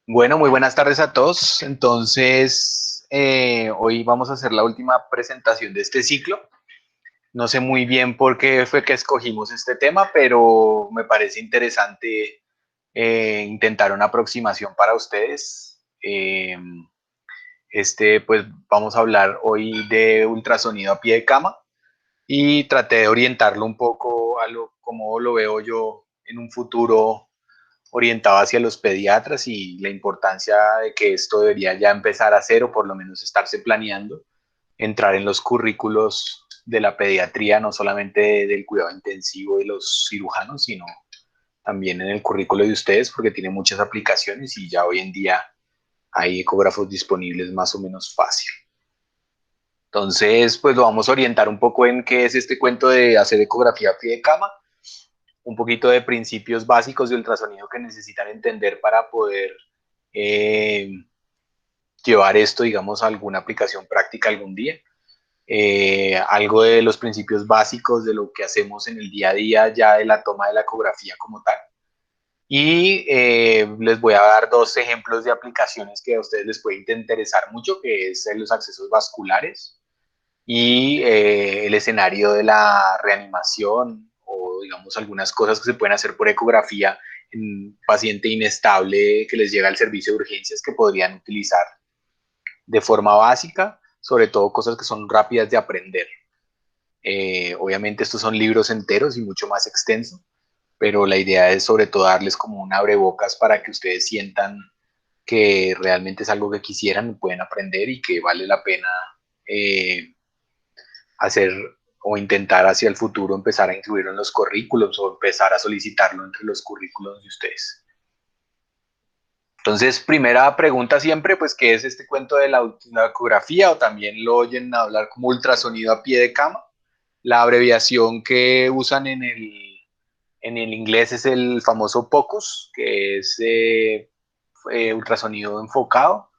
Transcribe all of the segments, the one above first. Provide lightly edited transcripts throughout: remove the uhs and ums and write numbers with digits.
Bueno, muy buenas tardes a todos. Entonces, hoy vamos a hacer la última presentación de este ciclo. No sé muy bien por qué fue que escogimos este tema, pero me parece interesante intentar una aproximación para ustedes. Pues vamos a hablar hoy de ultrasonido a pie de cama y traté de orientarlo un poco a lo como lo veo yo en un futuro orientado hacia los pediatras y la importancia de que esto debería ya empezar a hacer o por lo menos estarse planeando, entrar en los currículos de la pediatría, no solamente del cuidado intensivo de los cirujanos, sino también en el currículo de ustedes, porque tiene muchas aplicaciones y ya hoy en día hay ecógrafos disponibles más o menos fácil. Entonces, pues lo vamos a orientar un poco en qué es este cuento de hacer ecografía a pie de cama, un poquito de principios básicos de ultrasonido que necesitan entender para poder eh, llevar esto, digamos, a alguna aplicación práctica algún día. Algo de los principios básicos de lo que hacemos en el día a día ya de la toma de la ecografía como tal. Y les voy a dar dos ejemplos de aplicaciones que a ustedes les pueden interesar mucho, que es los accesos vasculares y el escenario de la reanimación o digamos algunas cosas que se pueden hacer por ecografía en paciente inestable que les llega al servicio de urgencias que podrían utilizar de forma básica, sobre todo cosas que son rápidas de aprender. Obviamente estos son libros enteros y mucho más extensos, pero la idea es sobre todo darles como un abrebocas para que ustedes sientan que realmente es algo que quisieran, pueden aprender y que vale la pena eh, hacer o intentar hacia el futuro empezar a incluirlo en los currículos o empezar a solicitarlo entre los currículos de ustedes. Entonces, primera pregunta siempre, pues, ¿qué es este cuento de la ecografía? O también lo oyen hablar como ultrasonido a pie de cama. La abreviación que usan en el inglés es el famoso POCUS, que es ultrasonido enfocado.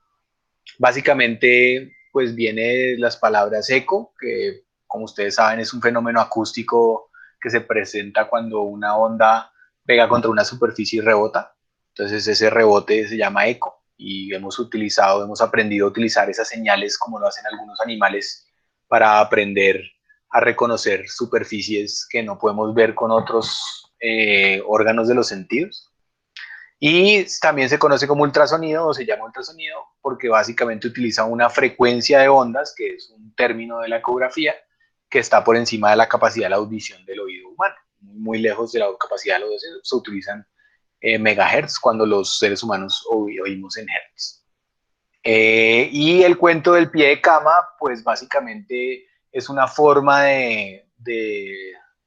Básicamente, pues viene de las palabras eco, que como ustedes saben es un fenómeno acústico que se presenta cuando una onda pega contra una superficie y rebota. Entonces ese rebote se llama eco y hemos aprendido a utilizar esas señales como lo hacen algunos animales para aprender a reconocer superficies que no podemos ver con otros órganos de los sentidos. Y también se conoce como ultrasonido o se llama ultrasonido porque básicamente utiliza una frecuencia de ondas, que es un término de la ecografía, que está por encima de la capacidad de la audición del oído humano. Muy lejos de la capacidad de la audición se utilizan megahertz cuando los seres humanos oímos en hertz. Y el cuento del pie de cama, pues básicamente es una forma de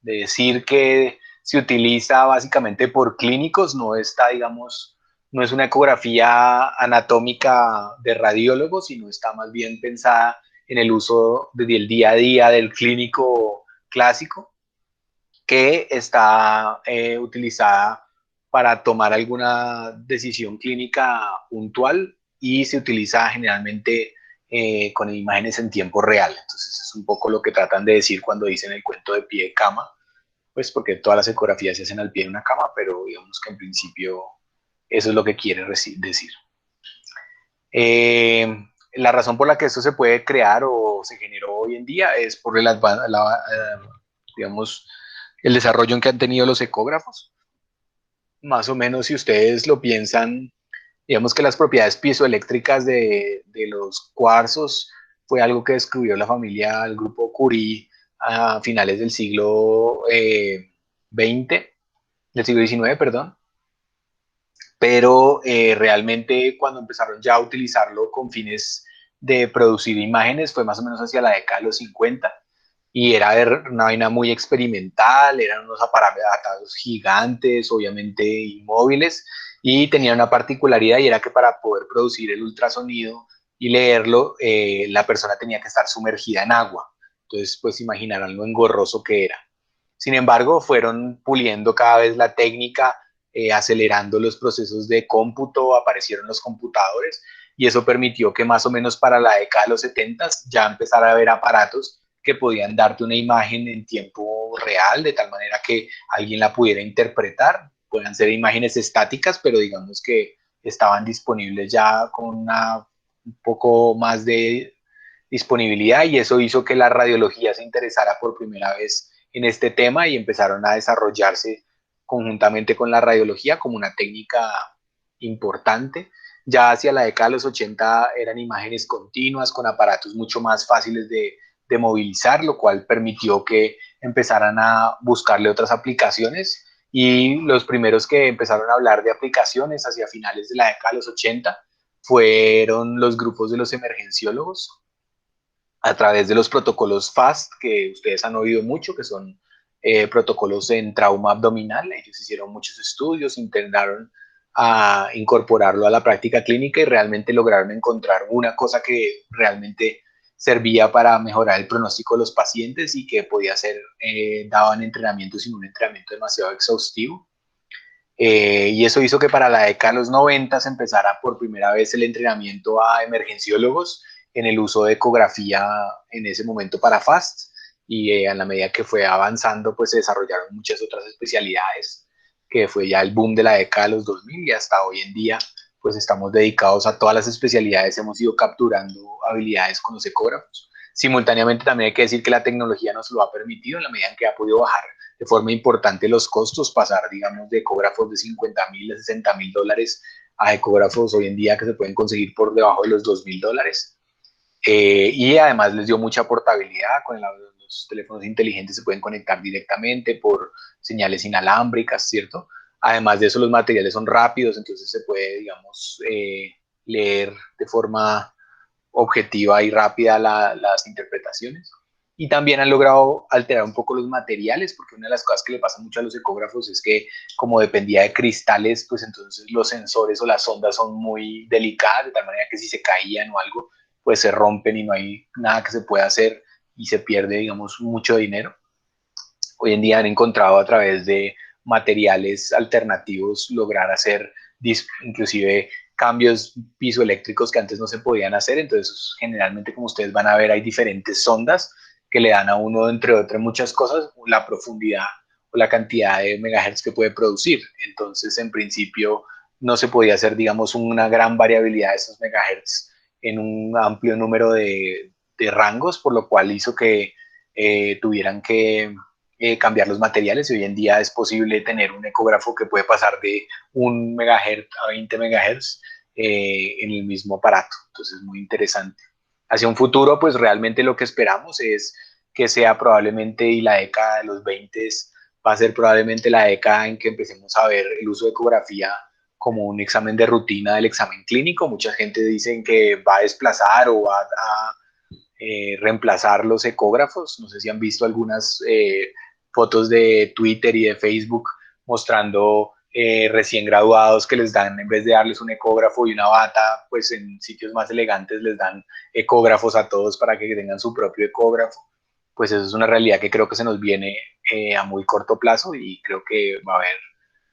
decir que se utiliza básicamente por clínicos, no está, digamos, no es una ecografía anatómica de radiólogo, sino está más bien pensada en el uso del día a día del clínico clásico, que está utilizada para tomar alguna decisión clínica puntual y se utiliza generalmente con imágenes en tiempo real. Entonces es un poco lo que tratan de decir cuando dicen el cuento de pie de cama, pues porque todas las ecografías se hacen al pie de una cama, pero digamos que en principio eso es lo que quiere decir. Eh, la razón por la que esto se puede crear o se generó hoy en día es por digamos, el desarrollo en que han tenido los ecógrafos. Más o menos, si ustedes lo piensan, digamos que las propiedades piezoeléctricas de los cuarzos fue algo que descubrió la familia, el grupo Curie, a finales del siglo XX, del siglo XIX, perdón. Pero realmente cuando empezaron ya a utilizarlo con fines de producir imágenes fue más o menos hacia la década de los 50 y era una vaina muy experimental, eran unos aparatos gigantes, obviamente inmóviles, y tenía una particularidad y era que para poder producir el ultrasonido y leerlo, la persona tenía que estar sumergida en agua. Entonces, pues imaginarán lo engorroso que era. Sin embargo, fueron puliendo cada vez la técnica, acelerando los procesos de cómputo, aparecieron los computadores y eso permitió que más o menos para la década de los 70 ya empezara a haber aparatos que podían darte una imagen en tiempo real, de tal manera que alguien la pudiera interpretar. Puedan ser imágenes estáticas, pero digamos que estaban disponibles ya con un poco más de disponibilidad, y eso hizo que la radiología se interesara por primera vez en este tema y empezaron a desarrollarse conjuntamente con la radiología como una técnica importante. Ya hacia la década de los 80 eran imágenes continuas con aparatos mucho más fáciles de movilizar, lo cual permitió que empezaran a buscarle otras aplicaciones, y los primeros que empezaron a hablar de aplicaciones hacia finales de la década de los 80 fueron los grupos de los emergenciólogos a través de los protocolos FAST, que ustedes han oído mucho, que son protocolos en trauma abdominal. Ellos hicieron muchos estudios, intentaron incorporarlo a la práctica clínica y realmente lograron encontrar una cosa que realmente servía para mejorar el pronóstico de los pacientes y que podía ser dado en entrenamiento sin un entrenamiento demasiado exhaustivo. Y eso hizo que para la década de los 90 se empezara por primera vez el entrenamiento a emergenciólogos en el uso de ecografía en ese momento para FAST, y a la medida que fue avanzando pues se desarrollaron muchas otras especialidades, que fue ya el boom de la década de los 2000, y hasta hoy en día pues estamos dedicados a todas las especialidades, hemos ido capturando habilidades con los ecógrafos. Simultáneamente también hay que decir que la tecnología nos lo ha permitido en la medida en que ha podido bajar de forma importante los costos, pasar, digamos, de ecógrafos de 50.000 a 60.000 dólares a ecógrafos hoy en día que se pueden conseguir por debajo de los 2.000 dólares. Y además les dio mucha portabilidad, con los teléfonos inteligentes se pueden conectar directamente por señales inalámbricas, ¿cierto? Además de eso, los materiales son rápidos, entonces se puede, digamos, leer de forma objetiva y rápida las interpretaciones. Y también han logrado alterar un poco los materiales, porque una de las cosas que le pasa mucho a los ecógrafos es que como dependía de cristales, pues entonces los sensores o las ondas son muy delicadas, de tal manera que si se caían o algo, pues se rompen y no hay nada que se pueda hacer y se pierde, digamos, mucho dinero. Hoy en día han encontrado a través de materiales alternativos lograr hacer inclusive cambios pisoeléctricos que antes no se podían hacer. Entonces, generalmente, como ustedes van a ver, hay diferentes sondas que le dan a uno, entre otras muchas cosas, la profundidad o la cantidad de megahertz que puede producir. Entonces, en principio, no se podía hacer, digamos, una gran variabilidad de esos megahertz en un amplio número de rangos, por lo cual hizo que tuvieran que cambiar los materiales, y hoy en día es posible tener un ecógrafo que puede pasar de 1 MHz a 20 MHz en el mismo aparato. Entonces es muy interesante. Hacia un futuro, pues realmente lo que esperamos es que sea probablemente, y la década de los 20 va a ser probablemente la década en que empecemos a ver el uso de ecografía como un examen de rutina del examen clínico. Mucha gente dice que va a desplazar o va a reemplazar los ecógrafos. No sé si han visto algunas fotos de Twitter y de Facebook mostrando recién graduados que les dan, en vez de darles un ecógrafo y una bata, pues en sitios más elegantes les dan ecógrafos a todos para que tengan su propio ecógrafo. Pues eso es una realidad que creo que se nos viene a muy corto plazo, y creo que va a haber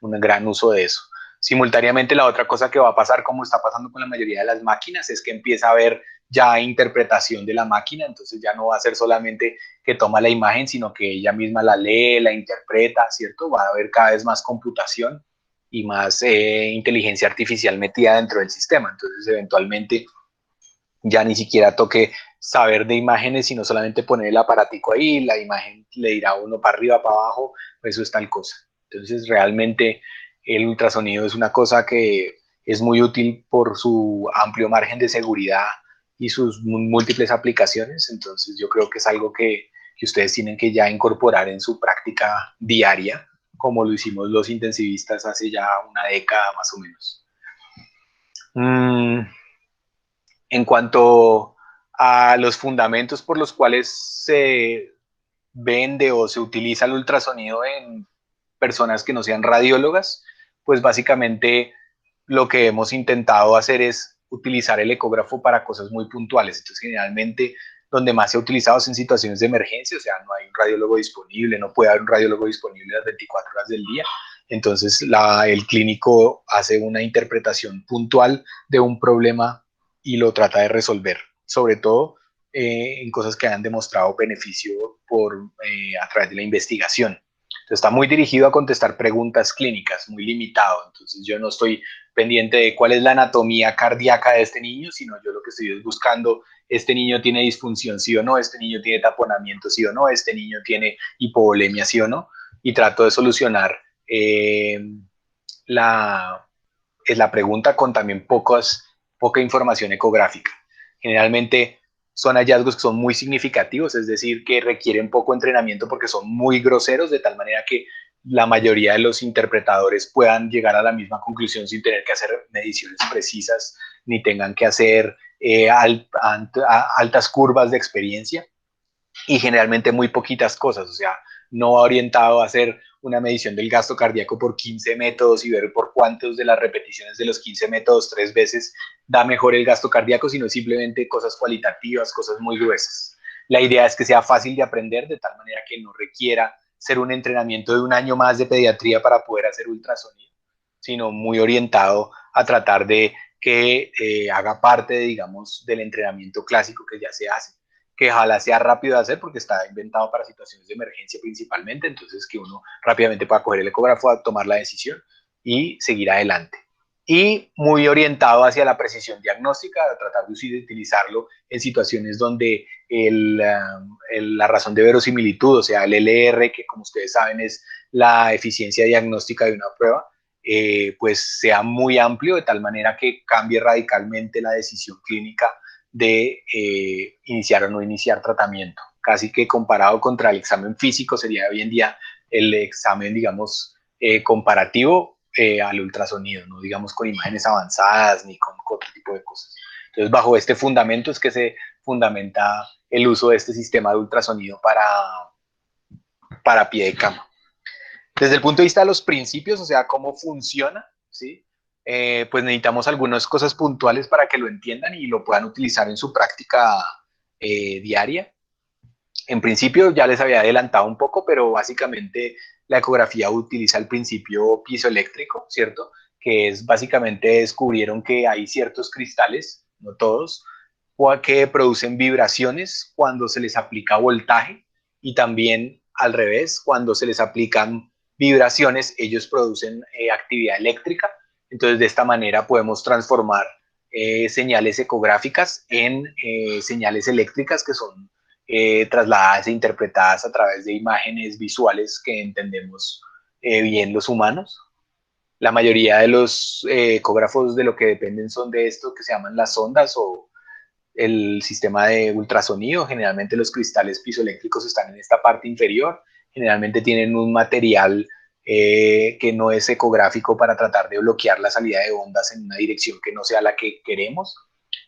un gran uso de eso. Simultáneamente, la otra cosa que va a pasar, como está pasando con la mayoría de las máquinas, es que empieza a haber ya interpretación de la máquina. Entonces ya no va a ser solamente que toma la imagen, sino que ella misma la lee, la interpreta, ¿cierto? Va a haber cada vez más computación y más inteligencia artificial metida dentro del sistema. Entonces, eventualmente, ya ni siquiera toque saber de imágenes, sino solamente poner el aparatico ahí, la imagen le dirá a uno para arriba, para abajo, eso es tal cosa. Entonces, realmente el ultrasonido es una cosa que es muy útil por su amplio margen de seguridad y sus múltiples aplicaciones. Entonces, yo creo que es algo que ustedes tienen que ya incorporar en su práctica diaria, como lo hicimos los intensivistas hace ya una década más o menos. En cuanto a los fundamentos por los cuales se vende o se utiliza el ultrasonido en personas que no sean radiólogas, pues básicamente lo que hemos intentado hacer es utilizar el ecógrafo para cosas muy puntuales. Entonces, generalmente, donde más se ha utilizado es en situaciones de emergencia, o sea, no hay un radiólogo disponible, no puede haber un radiólogo disponible las 24 horas del día. Entonces, el clínico hace una interpretación puntual de un problema y lo trata de resolver, sobre todo en cosas que han demostrado beneficio a través de la investigación. Entonces está muy dirigido a contestar preguntas clínicas, muy limitado. Entonces yo no estoy pendiente de cuál es la anatomía cardíaca de este niño, sino yo lo que estoy es buscando, este niño tiene disfunción sí o no, este niño tiene taponamiento sí o no, este niño tiene hipovolemia sí o no, y trato de solucionar la, la pregunta con también poca información ecográfica. Generalmente son hallazgos que son muy significativos, es decir, que requieren poco entrenamiento porque son muy groseros, de tal manera que la mayoría de los interpretadores puedan llegar a la misma conclusión sin tener que hacer mediciones precisas ni tengan que hacer altas curvas de experiencia, y generalmente muy poquitas cosas, o sea, no va orientado a hacer una medición del gasto cardíaco por 15 métodos y ver por cuántos de las repeticiones de los 15 métodos 3 veces da mejor el gasto cardíaco, sino simplemente cosas cualitativas, cosas muy gruesas. La idea es que sea fácil de aprender de tal manera que no requiera ser un entrenamiento de un año más de pediatría para poder hacer ultrasonido, sino muy orientado a tratar de que haga parte, digamos, del entrenamiento clásico que ya se hace, que ojalá sea rápido de hacer porque está inventado para situaciones de emergencia principalmente, entonces que uno rápidamente pueda coger el ecógrafo, tomar la decisión y seguir adelante. Y muy orientado hacia la precisión diagnóstica, a tratar de utilizarlo en situaciones donde la razón de verosimilitud, o sea, el LR, que como ustedes saben es la eficiencia diagnóstica de una prueba, pues sea muy amplio de tal manera que cambie radicalmente la decisión clínica de iniciar o no iniciar tratamiento. Casi que comparado contra el examen físico sería hoy en día el examen, digamos, comparativo al ultrasonido, no digamos con imágenes avanzadas ni con otro tipo de cosas. Entonces, bajo este fundamento es que se fundamenta el uso de este sistema de ultrasonido para pie de cama. Desde el punto de vista de los principios, o sea, cómo funciona, ¿sí? Pues necesitamos algunas cosas puntuales para que lo entiendan y lo puedan utilizar en su práctica diaria. En principio ya les había adelantado un poco, pero básicamente la ecografía utiliza el principio piezoeléctrico, ¿cierto? Que es básicamente descubrieron que hay ciertos cristales, no todos, que producen vibraciones cuando se les aplica voltaje, y también al revés, cuando se les aplican vibraciones, ellos producen actividad eléctrica. Entonces, de esta manera podemos transformar señales ecográficas en señales eléctricas que son trasladadas e interpretadas a través de imágenes visuales que entendemos bien los humanos. La mayoría de los ecógrafos de lo que dependen son de esto que se llaman las ondas o el sistema de ultrasonido. Generalmente los cristales piezoeléctricos están en esta parte inferior, generalmente tienen un material que no es ecográfico para tratar de bloquear la salida de ondas en una dirección que no sea la que queremos.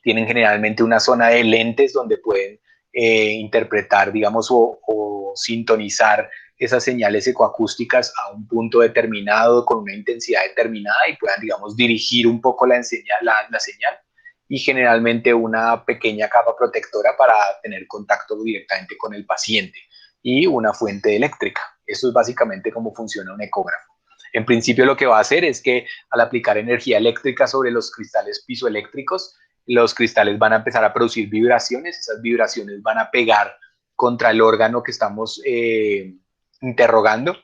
Tienen generalmente una zona de lentes donde pueden interpretar, digamos, o sintonizar esas señales ecoacústicas a un punto determinado, con una intensidad determinada, y puedan, digamos, dirigir un poco la señal, y generalmente una pequeña capa protectora para tener contacto directamente con el paciente y una fuente eléctrica. Eso es básicamente cómo funciona un ecógrafo. En principio lo que va a hacer es que al aplicar energía eléctrica sobre los cristales piezoeléctricos, los cristales van a empezar a producir vibraciones, esas vibraciones van a pegar contra el órgano que estamos interrogando,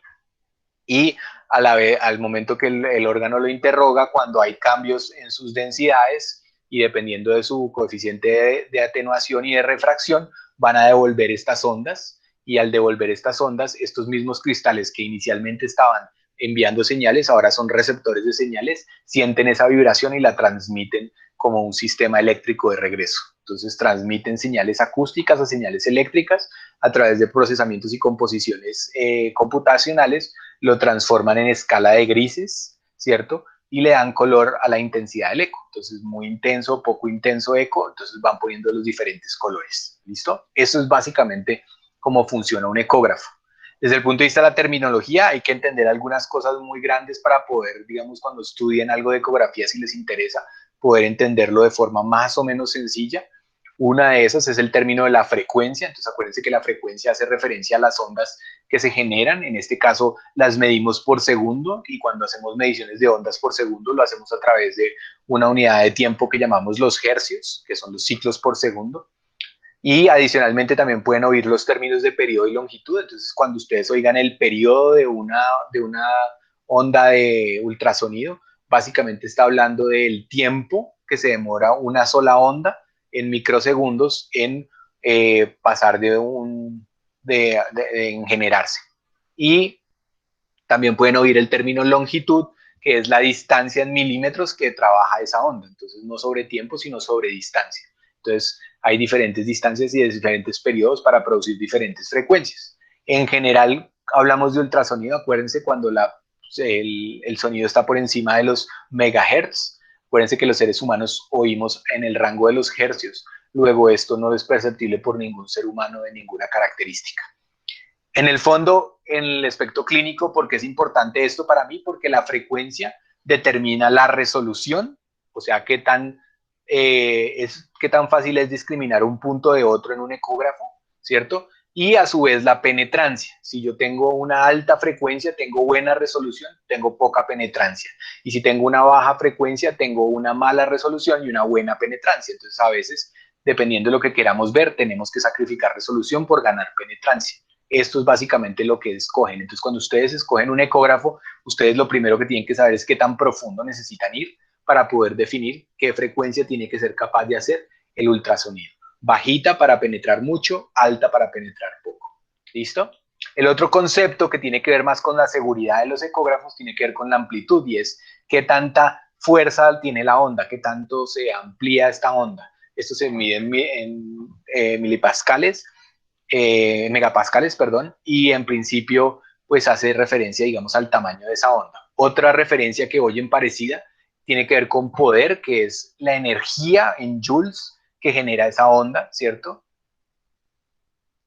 y a la vez, al momento que el órgano lo interroga, cuando hay cambios en sus densidades y dependiendo de su coeficiente de atenuación y de refracción, van a devolver estas ondas, y al devolver estas ondas, estos mismos cristales que inicialmente estaban enviando señales, ahora son receptores de señales, sienten esa vibración y la transmiten como un sistema eléctrico de regreso. Entonces transmiten señales acústicas a señales eléctricas a través de procesamientos y composiciones computacionales, lo transforman en escala de grises, ¿cierto? Y le dan color a la intensidad del eco. Entonces, muy intenso, poco intenso eco, entonces van poniendo los diferentes colores. ¿Listo? Eso es básicamente cómo funciona un ecógrafo. Desde el punto de vista de la terminología, hay que entender algunas cosas muy grandes para poder, digamos, cuando estudien algo de ecografía, si les interesa, poder entenderlo de forma más o menos sencilla. Una de esas es el término de la frecuencia. Entonces acuérdense que la frecuencia hace referencia a las ondas que se generan. En este caso las medimos por segundo, y cuando hacemos mediciones de ondas por segundo lo hacemos a través de una unidad de tiempo que llamamos los hercios, que son los ciclos por segundo. Y adicionalmente también pueden oír los términos de periodo y longitud. Entonces, cuando ustedes oigan el periodo de una onda de ultrasonido, básicamente está hablando del tiempo que se demora una sola onda en microsegundos en pasar en generarse. Y también pueden oír el término longitud, que es la distancia en milímetros que trabaja esa onda. Entonces, no sobre tiempo, sino sobre distancia. Entonces, hay diferentes distancias y diferentes periodos para producir diferentes frecuencias. En general, hablamos de ultrasonido, acuérdense cuando el sonido está por encima de los megahertz. Acuérdense que los seres humanos oímos en el rango de los hercios. Luego, esto no es perceptible por ningún ser humano de ninguna característica. En el fondo, en el aspecto clínico, ¿por qué es importante esto para mí? Porque la frecuencia determina la resolución, o sea, qué tan fácil es discriminar un punto de otro en un ecógrafo, ¿cierto? Y a su vez la penetrancia. Si yo tengo una alta frecuencia, tengo buena resolución, tengo poca penetrancia. Y si tengo una baja frecuencia, tengo una mala resolución y una buena penetrancia. Entonces, a veces, dependiendo de lo que queramos ver, tenemos que sacrificar resolución por ganar penetrancia. Esto es básicamente lo que escogen. Entonces, cuando ustedes escogen un ecógrafo, ustedes lo primero que tienen que saber es qué tan profundo necesitan ir para poder definir qué frecuencia tiene que ser capaz de hacer el ultrasonido. Bajita para penetrar mucho, alta para penetrar poco. ¿Listo? El otro concepto que tiene que ver más con la seguridad de los ecógrafos tiene que ver con la amplitud y es qué tanta fuerza tiene la onda, qué tanto se amplía esta onda. Esto se mide en milipascales, megapascales, perdón, y en principio pues hace referencia, digamos, al tamaño de esa onda. Otra referencia que oyen parecida tiene que ver con poder, que es la energía en joules que genera esa onda, ¿cierto?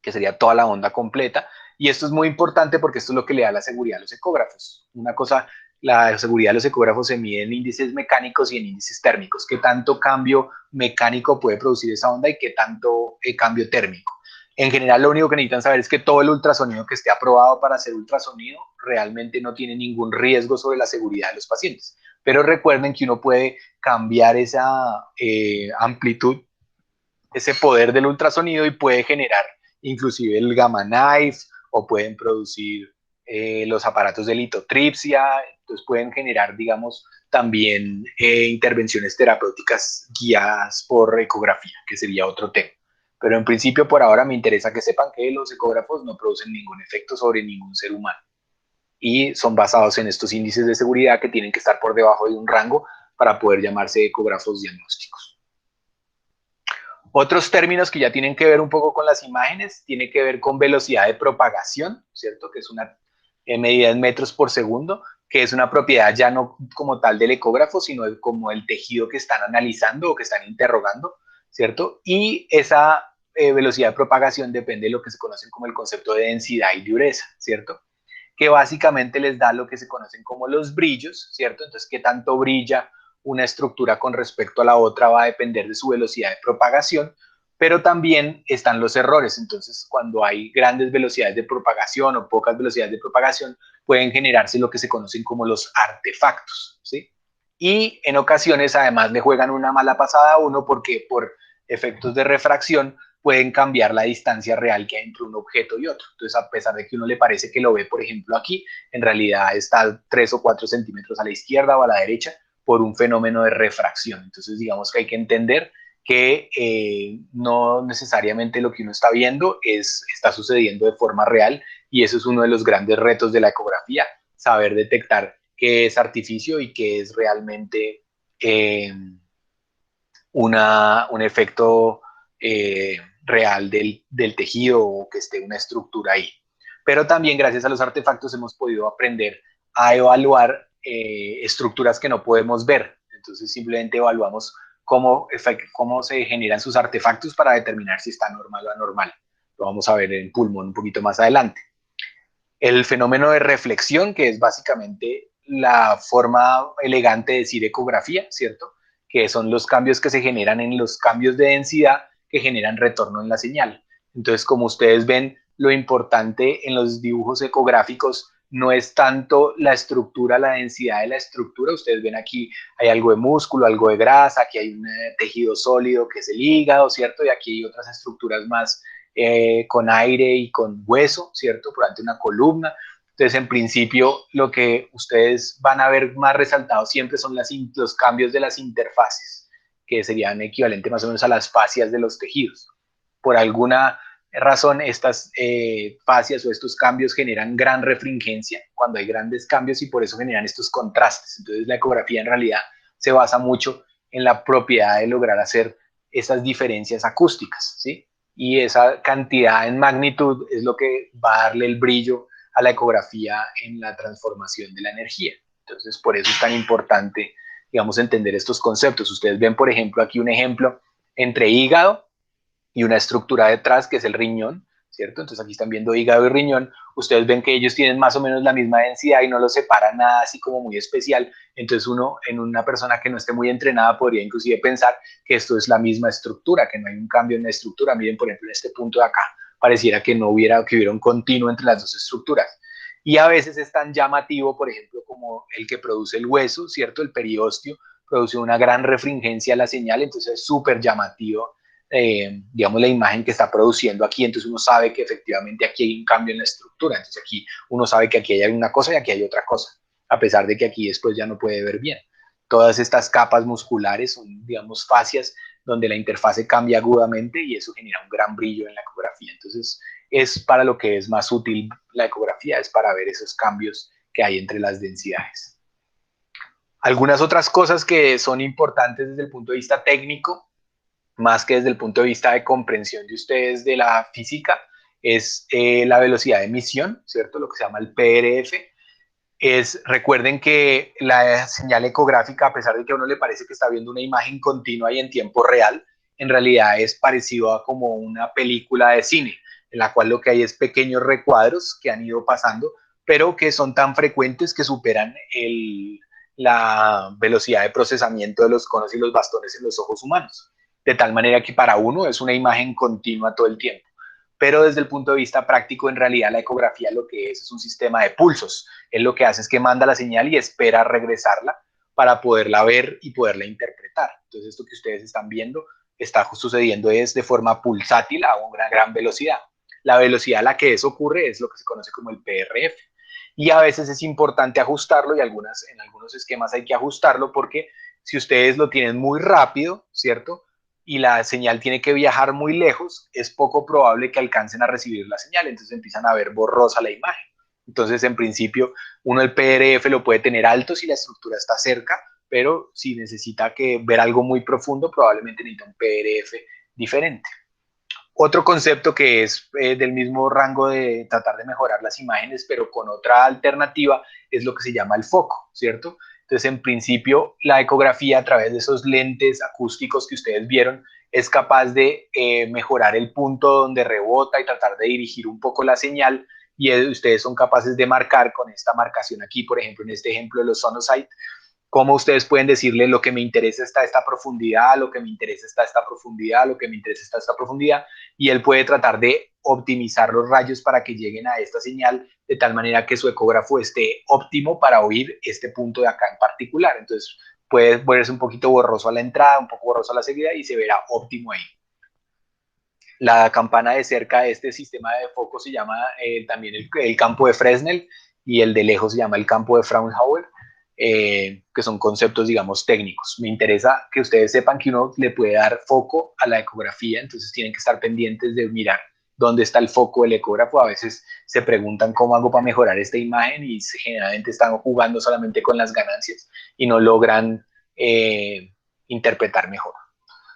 Que sería toda la onda completa. Y esto es muy importante porque esto es lo que le da la seguridad a los ecógrafos. Una cosa, la seguridad de los ecógrafos se mide en índices mecánicos y en índices térmicos. ¿Qué tanto cambio mecánico puede producir esa onda y qué tanto cambio térmico? En general, lo único que necesitan saber es que todo el ultrasonido que esté aprobado para hacer ultrasonido realmente no tiene ningún riesgo sobre la seguridad de los pacientes. Pero recuerden que uno puede cambiar esa amplitud, ese poder del ultrasonido y puede generar inclusive el gamma knife o pueden producir los aparatos de litotripsia, entonces pueden generar, digamos, también intervenciones terapéuticas guiadas por ecografía, que sería otro tema. Pero en principio, por ahora me interesa que sepan que los ecógrafos no producen ningún efecto sobre ningún ser humano y son basados en estos índices de seguridad que tienen que estar por debajo de un rango para poder llamarse ecógrafos diagnósticos. Otros términos que ya tienen que ver un poco con las imágenes, tiene que ver con velocidad de propagación, ¿cierto? Que es una medida en metros por segundo, que es una propiedad ya no como tal del ecógrafo, sino como el tejido que están analizando o que están interrogando, ¿cierto? Y esa velocidad de propagación depende de lo que se conoce como el concepto de densidad y dureza, ¿cierto? Que básicamente les da lo que se conocen como los brillos, ¿cierto? Entonces, qué tanto brilla una estructura con respecto a la otra va a depender de su velocidad de propagación, pero también están los errores. Entonces, cuando hay grandes velocidades de propagación o pocas velocidades de propagación, pueden generarse lo que se conocen como los artefactos, ¿sí? Y en ocasiones, además, le juegan una mala pasada a uno porque por efectos de refracción pueden cambiar la distancia real que hay entre un objeto y otro. Entonces, a pesar de que uno le parece que lo ve, por ejemplo, aquí, en realidad está 3 o 4 centímetros a la izquierda o a la derecha por un fenómeno de refracción. Entonces, digamos que hay que entender que no necesariamente lo que uno está viendo está sucediendo de forma real y eso es uno de los grandes retos de la ecografía, saber detectar qué es artificio y qué es realmente eh, un efecto real del tejido o que esté una estructura ahí. Pero también gracias a los artefactos hemos podido aprender a evaluar estructuras que no podemos ver. Entonces simplemente evaluamos cómo se generan sus artefactos para determinar si está normal o anormal. Lo vamos a ver en pulmón un poquito más adelante. El fenómeno de reflexión, que es básicamente la forma elegante de decir ecografía, ¿cierto? Que son los cambios que se generan en los cambios de densidad que generan retorno en la señal. Entonces, como ustedes ven, lo importante en los dibujos ecográficos no es tanto la estructura, la densidad de la estructura. Ustedes ven aquí hay algo de músculo, algo de grasa, aquí hay un tejido sólido que es el hígado, ¿cierto? Y aquí hay otras estructuras más con aire y con hueso, ¿cierto? Por ante una columna. Entonces, en principio, lo que ustedes van a ver más resaltado siempre son los cambios de las interfaces, que serían equivalentes más o menos a las fascias de los tejidos. Por alguna razón, estas fascias o estos cambios generan gran refringencia cuando hay grandes cambios y por eso generan estos contrastes. Entonces, la ecografía en realidad se basa mucho en la propiedad de lograr hacer esas diferencias acústicas, ¿sí? Y esa cantidad en magnitud es lo que va a darle el brillo a la ecografía en la transformación de la energía. Entonces, por eso es tan importante, digamos, entender estos conceptos. Ustedes ven, por ejemplo, aquí un ejemplo entre hígado y una estructura detrás que es el riñón, ¿cierto? Entonces aquí están viendo hígado y riñón, ustedes ven que ellos tienen más o menos la misma densidad y no los separa nada así como muy especial, entonces uno en una persona que no esté muy entrenada podría inclusive pensar que esto es la misma estructura, que no hay un cambio en la estructura. Miren, por ejemplo, en este punto de acá, pareciera que no hubiera, que hubiera un continuo entre las dos estructuras. Y a veces es tan llamativo, por ejemplo, como el que produce el hueso, ¿cierto? El periósteo produce una gran refringencia a la señal, entonces es súper llamativo, digamos, la imagen que está produciendo aquí. Entonces uno sabe que efectivamente aquí hay un cambio en la estructura, entonces aquí uno sabe que aquí hay una cosa y aquí hay otra cosa, a pesar de que aquí después ya no puede ver bien. Todas estas capas musculares son, digamos, fascias donde la interfase cambia agudamente y eso genera un gran brillo en la ecografía. Entonces es para lo que es más útil la ecografía, es para ver esos cambios que hay entre las densidades. Algunas otras cosas que son importantes desde el punto de vista técnico, más que desde el punto de vista de comprensión de ustedes de la física, es la velocidad de emisión, ¿cierto? Lo que se llama el PRF. Recuerden que la señal ecográfica, a pesar de que a uno le parece que está viendo una imagen continua y en tiempo real, en realidad es parecido a como una película de cine, en la cual lo que hay es pequeños recuadros que han ido pasando, pero que son tan frecuentes que superan la velocidad de procesamiento de los conos y los bastones en los ojos humanos. De tal manera que para uno es una imagen continua todo el tiempo. Pero desde el punto de vista práctico, en realidad la ecografía lo que es un sistema de pulsos. Él lo que hace es que manda la señal y espera regresarla para poderla ver y poderla interpretar. Entonces esto que ustedes están viendo está sucediendo es de forma pulsátil a una gran velocidad. La velocidad a la que eso ocurre es lo que se conoce como el PRF. Y a veces es importante ajustarlo y en algunos esquemas hay que ajustarlo porque si ustedes lo tienen muy rápido, ¿cierto? Y la señal tiene que viajar muy lejos, es poco probable que alcancen a recibir la señal, entonces empiezan a ver borrosa la imagen. Entonces, en principio, uno el PRF lo puede tener alto si la estructura está cerca, pero si necesita ver algo muy profundo, probablemente necesita un PRF diferente. Otro concepto que es del mismo rango de tratar de mejorar las imágenes, pero con otra alternativa, es lo que se llama el foco, ¿cierto? Entonces, en principio, la ecografía a través de esos lentes acústicos que ustedes vieron es capaz de mejorar el punto donde rebota y tratar de dirigir un poco la señal y ustedes son capaces de marcar con esta marcación aquí, por ejemplo, en este ejemplo de los sonocytes, cómo ustedes pueden decirle lo que me interesa está esta profundidad, lo que me interesa está esta profundidad, lo que me interesa está esta profundidad, y él puede tratar de optimizar los rayos para que lleguen a esta señal de tal manera que su ecógrafo esté óptimo para oír este punto de acá en particular. Entonces puede verse un poquito borroso a la entrada, un poco borroso a la salida y se verá óptimo ahí. La campana de cerca de este sistema de foco se llama también el campo de Fresnel y el de lejos se llama el campo de Fraunhofer, que son conceptos, digamos, técnicos. Me interesa que ustedes sepan que uno le puede dar foco a la ecografía, entonces tienen que estar pendientes de mirar dónde está el foco del ecógrafo. A veces se preguntan cómo hago para mejorar esta imagen y generalmente están jugando solamente con las ganancias y no logran interpretar mejor.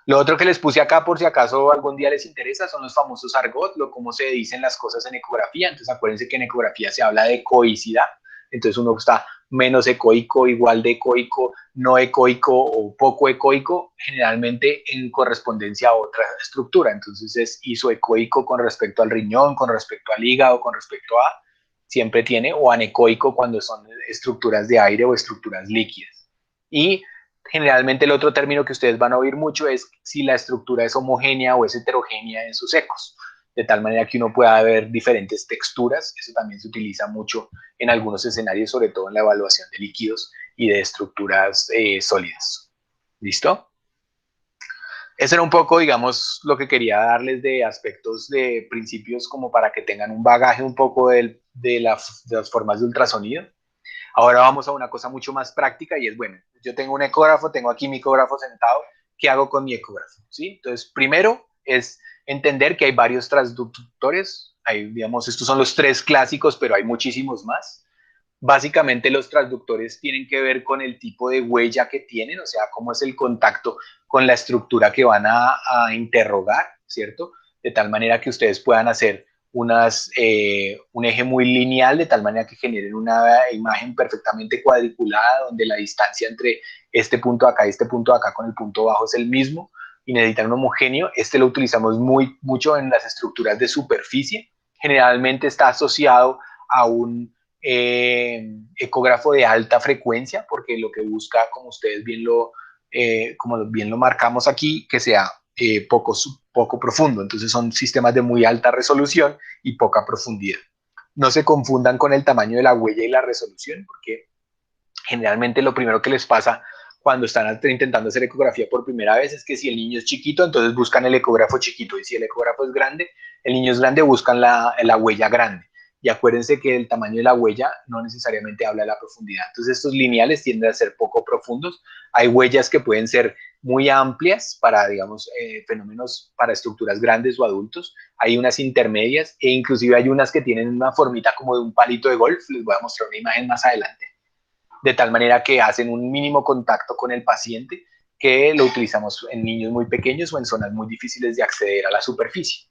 Lo otro que les puse acá, por si acaso algún día les interesa, son los famosos argot, cómo se dicen las cosas en ecografía. Entonces, acuérdense que en ecografía se habla de ecoicidad. Entonces, uno está menos ecoico, igual de ecoico, no ecoico o poco ecoico, generalmente en correspondencia a otra estructura. Entonces, es isoecoico con respecto al riñón, con respecto al hígado, con respecto a, siempre tiene, o anecoico cuando son estructuras de aire o estructuras líquidas. Y generalmente el otro término que ustedes van a oír mucho es si la estructura es homogénea o es heterogénea en sus ecos. de tal manera que uno pueda ver diferentes texturas. Eso también se utiliza mucho en algunos escenarios, sobre todo en la evaluación de líquidos y de estructuras sólidas. ¿Listo? Eso era un poco, digamos, lo que quería darles de aspectos de principios como para que tengan un bagaje un poco de las formas de ultrasonido. Ahora vamos a una cosa mucho más práctica y es, bueno, yo tengo un ecógrafo, tengo aquí mi ecógrafo sentado, ¿qué hago con mi ecógrafo? ¿Sí? Entonces, primero es entender que hay varios transductores, hay, digamos, estos son los tres clásicos, pero hay muchísimos más. Básicamente los transductores tienen que ver con el tipo de huella que tienen, o sea, cómo es el contacto con la estructura que van a interrogar, ¿cierto? De tal manera que ustedes puedan hacer un eje muy lineal, de tal manera que generen una imagen perfectamente cuadriculada, donde la distancia entre este punto acá y este punto acá con el punto bajo es el mismo, y necesitan un homogéneo. Este lo utilizamos mucho en las estructuras de superficie. Generalmente está asociado a un ecógrafo de alta frecuencia, porque lo que busca, como ustedes como bien lo marcamos aquí, que sea poco profundo. Entonces son sistemas de muy alta resolución y poca profundidad. No se confundan con el tamaño de la huella y la resolución, porque generalmente lo primero que les pasa cuando están intentando hacer ecografía por primera vez es que si el niño es chiquito, entonces buscan el ecógrafo chiquito, y si el ecógrafo es grande, el niño es grande, buscan la huella grande. Y acuérdense que el tamaño de la huella no necesariamente habla de la profundidad. Entonces estos lineales tienden a ser poco profundos. Hay huellas que pueden ser muy amplias para, digamos, fenómenos para estructuras grandes o adultos. Hay unas intermedias e inclusive hay unas que tienen una formita como de un palito de golf. Les voy a mostrar una imagen más adelante, de tal manera que hacen un mínimo contacto con el paciente, que lo utilizamos en niños muy pequeños o en zonas muy difíciles de acceder a la superficie.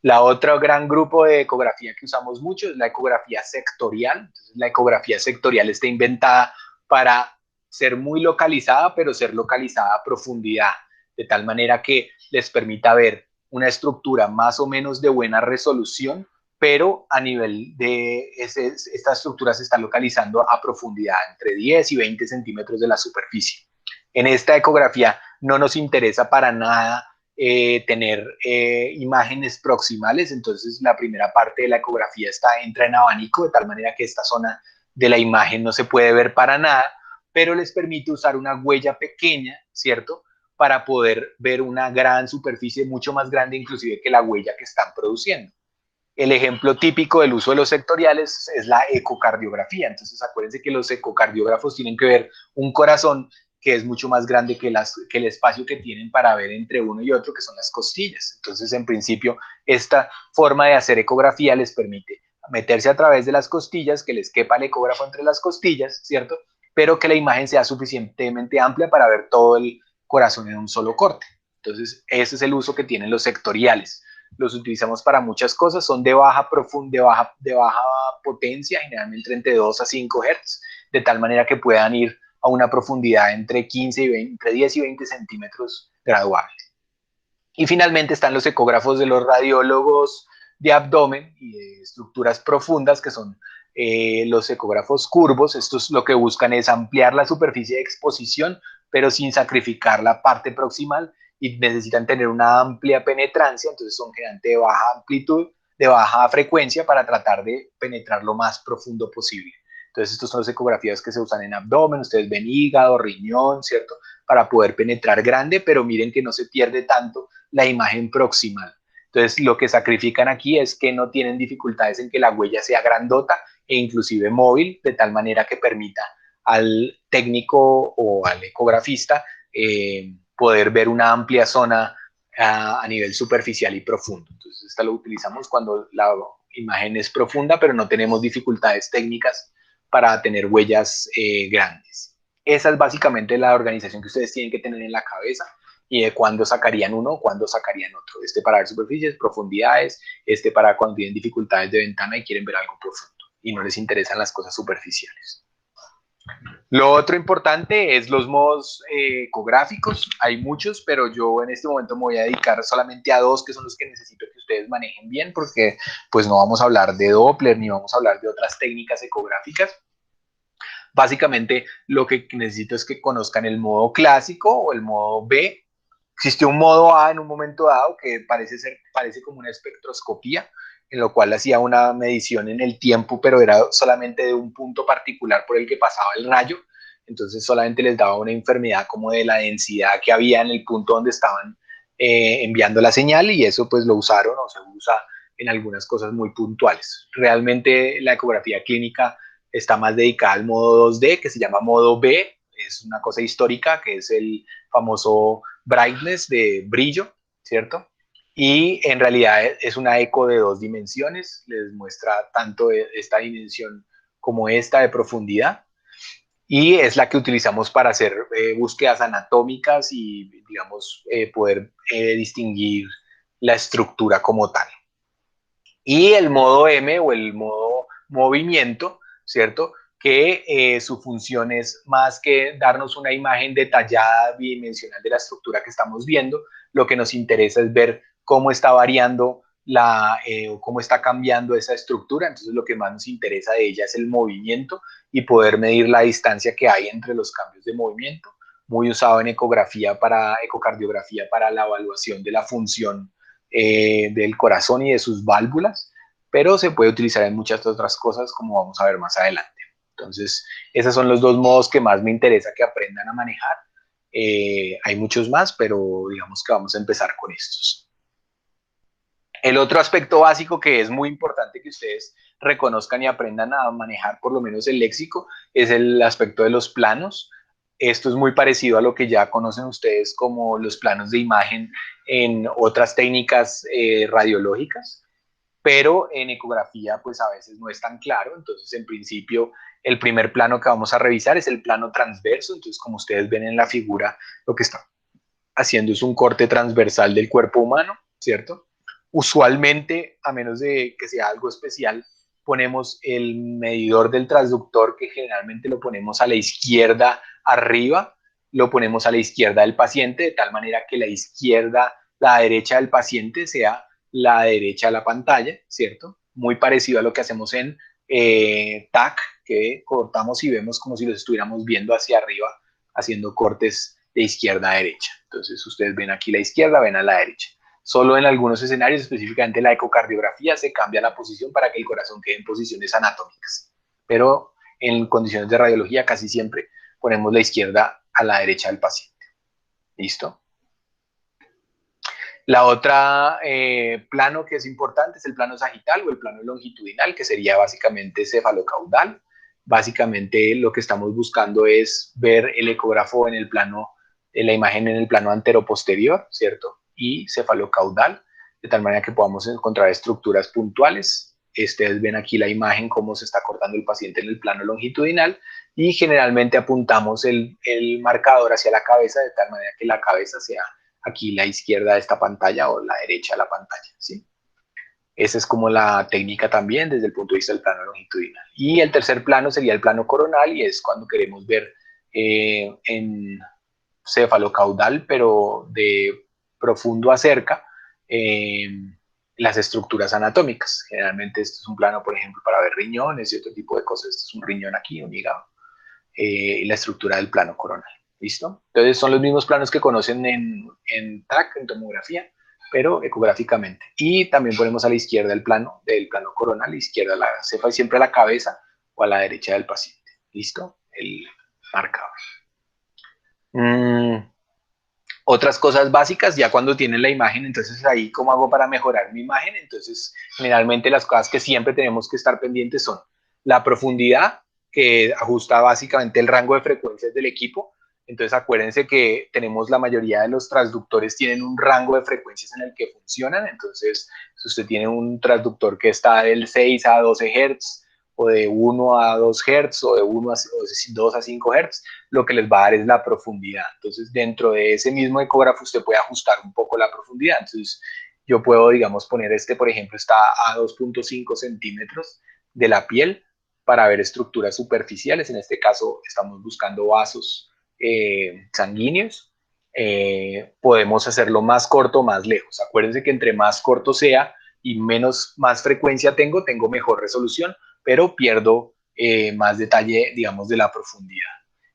La otra gran grupo de ecografía que usamos mucho es la ecografía sectorial. Entonces, la ecografía sectorial está inventada para ser muy localizada, pero ser localizada a profundidad, de tal manera que les permita ver una estructura más o menos de buena resolución, pero a nivel de esta estructura se está localizando a profundidad entre 10 y 20 centímetros de la superficie. En esta ecografía no nos interesa para nada tener imágenes proximales, entonces la primera parte de la ecografía entra en abanico, de tal manera que esta zona de la imagen no se puede ver para nada, pero les permite usar una huella pequeña, ¿cierto? Para poder ver una gran superficie, mucho más grande inclusive que la huella que están produciendo. El ejemplo típico del uso de los sectoriales es la ecocardiografía. Entonces, acuérdense que los ecocardiógrafos tienen que ver un corazón que es mucho más grande que el espacio que tienen para ver entre uno y otro, que son las costillas. Entonces, en principio, esta forma de hacer ecografía les permite meterse a través de las costillas, que les quepa el ecógrafo entre las costillas, ¿cierto? Pero que la imagen sea suficientemente amplia para ver todo el corazón en un solo corte. Entonces, ese es el uso que tienen los sectoriales. Los utilizamos para muchas cosas, son de baja potencia, generalmente entre 2 a 5 Hz, de tal manera que puedan ir a una profundidad entre 15 y 20, entre 10 y 20 centímetros graduable. Y finalmente están los ecógrafos de los radiólogos de abdomen y de estructuras profundas, que son los ecógrafos curvos. Estos lo que buscan es ampliar la superficie de exposición, pero sin sacrificar la parte proximal, y necesitan tener una amplia penetrancia, entonces son generalmente de baja amplitud, de baja frecuencia, para tratar de penetrar lo más profundo posible. Entonces, estos son las ecografías que se usan en abdomen, ustedes ven hígado, riñón, ¿cierto? Para poder penetrar grande, pero miren que no se pierde tanto la imagen proximal. Entonces, lo que sacrifican aquí es que no tienen dificultades en que la huella sea grandota e inclusive móvil, de tal manera que permita al técnico o al ecografista poder ver una amplia zona a nivel superficial y profundo. Entonces, esta lo utilizamos cuando la imagen es profunda, pero no tenemos dificultades técnicas para tener huellas grandes. Esa es básicamente la organización que ustedes tienen que tener en la cabeza, y de cuándo sacarían uno, cuándo sacarían otro. Este para ver superficies, profundidades, este para cuando tienen dificultades de ventana y quieren ver algo profundo y no les interesan las cosas superficiales. Lo otro importante es los modos ecográficos. Hay muchos, pero yo en este momento me voy a dedicar solamente a dos, que son los que necesito que ustedes manejen bien, porque pues no vamos a hablar de Doppler ni vamos a hablar de otras técnicas ecográficas. Básicamente lo que necesito es que conozcan el modo clásico o el modo B, Existió un modo A en un momento dado que parece como una espectroscopía, en lo cual hacía una medición en el tiempo, pero era solamente de un punto particular por el que pasaba el rayo. Entonces solamente les daba una enfermedad como de la densidad que había en el punto donde estaban enviando la señal, y eso pues lo usaron o se usa en algunas cosas muy puntuales. Realmente la ecografía clínica está más dedicada al modo 2D, que se llama modo B, es una cosa histórica, que es el famoso brightness, de brillo, ¿cierto? Y en realidad es una eco de 2 dimensiones, les muestra tanto esta dimensión como esta de profundidad, y es la que utilizamos para hacer búsquedas anatómicas y, digamos, poder distinguir la estructura como tal. Y el modo M, o el modo movimiento, ¿cierto? Que su función es más que darnos una imagen detallada bidimensional de la estructura que estamos viendo. Lo que nos interesa es ver cómo está variando o cómo está cambiando esa estructura. Entonces lo que más nos interesa de ella es el movimiento y poder medir la distancia que hay entre los cambios de movimiento, muy usado en ecocardiografía para la evaluación de la función del corazón y de sus válvulas, pero se puede utilizar en muchas otras cosas, como vamos a ver más adelante. Entonces, esos son los 2 modos que más me interesa que aprendan a manejar. Hay muchos más, pero digamos que vamos a empezar con estos. El otro aspecto básico que es muy importante que ustedes reconozcan y aprendan a manejar, por lo menos el léxico, es el aspecto de los planos. Esto es muy parecido a lo que ya conocen ustedes como los planos de imagen en otras técnicas radiológicas, pero en ecografía pues a veces no es tan claro. Entonces, en principio, el primer plano que vamos a revisar es el plano transverso. Entonces, como ustedes ven en la figura, lo que está haciendo es un corte transversal del cuerpo humano, ¿cierto? Usualmente, a menos de que sea algo especial, ponemos el medidor del transductor, que generalmente lo ponemos a la izquierda arriba, lo ponemos a la izquierda del paciente, de tal manera que la derecha del paciente sea la derecha de la pantalla, ¿cierto? Muy parecido a lo que hacemos en TAC, que cortamos y vemos como si los estuviéramos viendo hacia arriba, haciendo cortes de izquierda a derecha. Entonces, ustedes ven aquí la izquierda, ven a la derecha. Solo en algunos escenarios, específicamente la ecocardiografía, se cambia la posición para que el corazón quede en posiciones anatómicas. Pero en condiciones de radiología casi siempre ponemos la izquierda a la derecha del paciente. ¿Listo? La otra plano que es importante es el plano sagital o el plano longitudinal, que sería básicamente cefalocaudal. Básicamente lo que estamos buscando es ver el ecógrafo en el plano, la imagen en el plano anteroposterior, ¿cierto? Y cefalocaudal, de tal manera que podamos encontrar estructuras puntuales. Ustedes ven aquí la imagen, cómo se está cortando el paciente en el plano longitudinal, y generalmente apuntamos el marcador hacia la cabeza, de tal manera que la cabeza sea aquí la izquierda de esta pantalla o la derecha de la pantalla, ¿sí? Esa es como la técnica también desde el punto de vista del plano longitudinal. Y el tercer plano sería el plano coronal, y es cuando queremos ver en cefalocaudal, pero de profundo a cerca, eh, las estructuras anatómicas. Generalmente esto es un plano, por ejemplo, para ver riñones y otro tipo de cosas. Este es un riñón aquí, un hígado, la estructura del plano coronal. ¿Listo? Entonces son los mismos planos que conocen en TAC, en tomografía, pero ecográficamente. Y también ponemos a la izquierda el plano del plano coronal, a la izquierda la cefa, siempre a la cabeza o a la derecha del paciente. ¿Listo? El marcador. Otras cosas básicas, ya cuando tienen la imagen, entonces ahí cómo hago para mejorar mi imagen. Entonces, generalmente las cosas que siempre tenemos que estar pendientes son la profundidad, que ajusta básicamente el rango de frecuencias del equipo. Entonces, acuérdense que tenemos, la mayoría de los transductores tienen un rango de frecuencias en el que funcionan. Entonces, si usted tiene un transductor que está del 6 a 12 Hz, o de 1 a 2 Hz, o de 1 a, o de 2 a 5 Hz, lo que les va a dar es la profundidad. Entonces, dentro de ese mismo ecógrafo, usted puede ajustar un poco la profundidad. Entonces, yo puedo, digamos, poner por ejemplo, está a 2.5 centímetros de la piel para ver estructuras superficiales. En este caso, estamos buscando vasos sanguíneos. Podemos hacerlo más corto o más lejos. Acuérdense que entre más corto sea y más frecuencia tengo mejor resolución, pero pierdo más detalle, digamos, de la profundidad.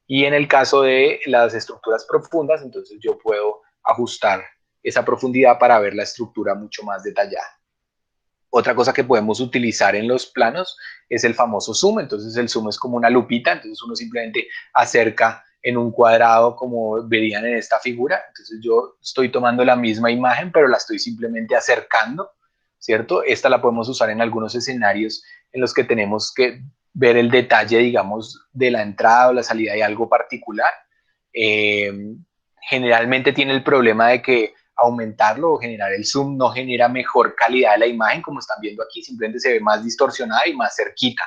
Y en el caso de las estructuras profundas, entonces yo puedo ajustar esa profundidad para ver la estructura mucho más detallada. Otra cosa que podemos utilizar en los planos es el famoso zoom. Entonces el zoom es como una lupita, entonces uno simplemente acerca en un cuadrado como verían en esta figura. Entonces yo estoy tomando la misma imagen, pero la estoy simplemente acercando, ¿cierto? Esta la podemos usar en algunos escenarios en los que tenemos que ver el detalle, digamos, de la entrada o la salida de algo particular. Eh, Generalmente tiene el problema de que aumentarlo o generar el zoom no genera mejor calidad de la imagen, como están viendo aquí, simplemente se ve más distorsionada y más cerquita.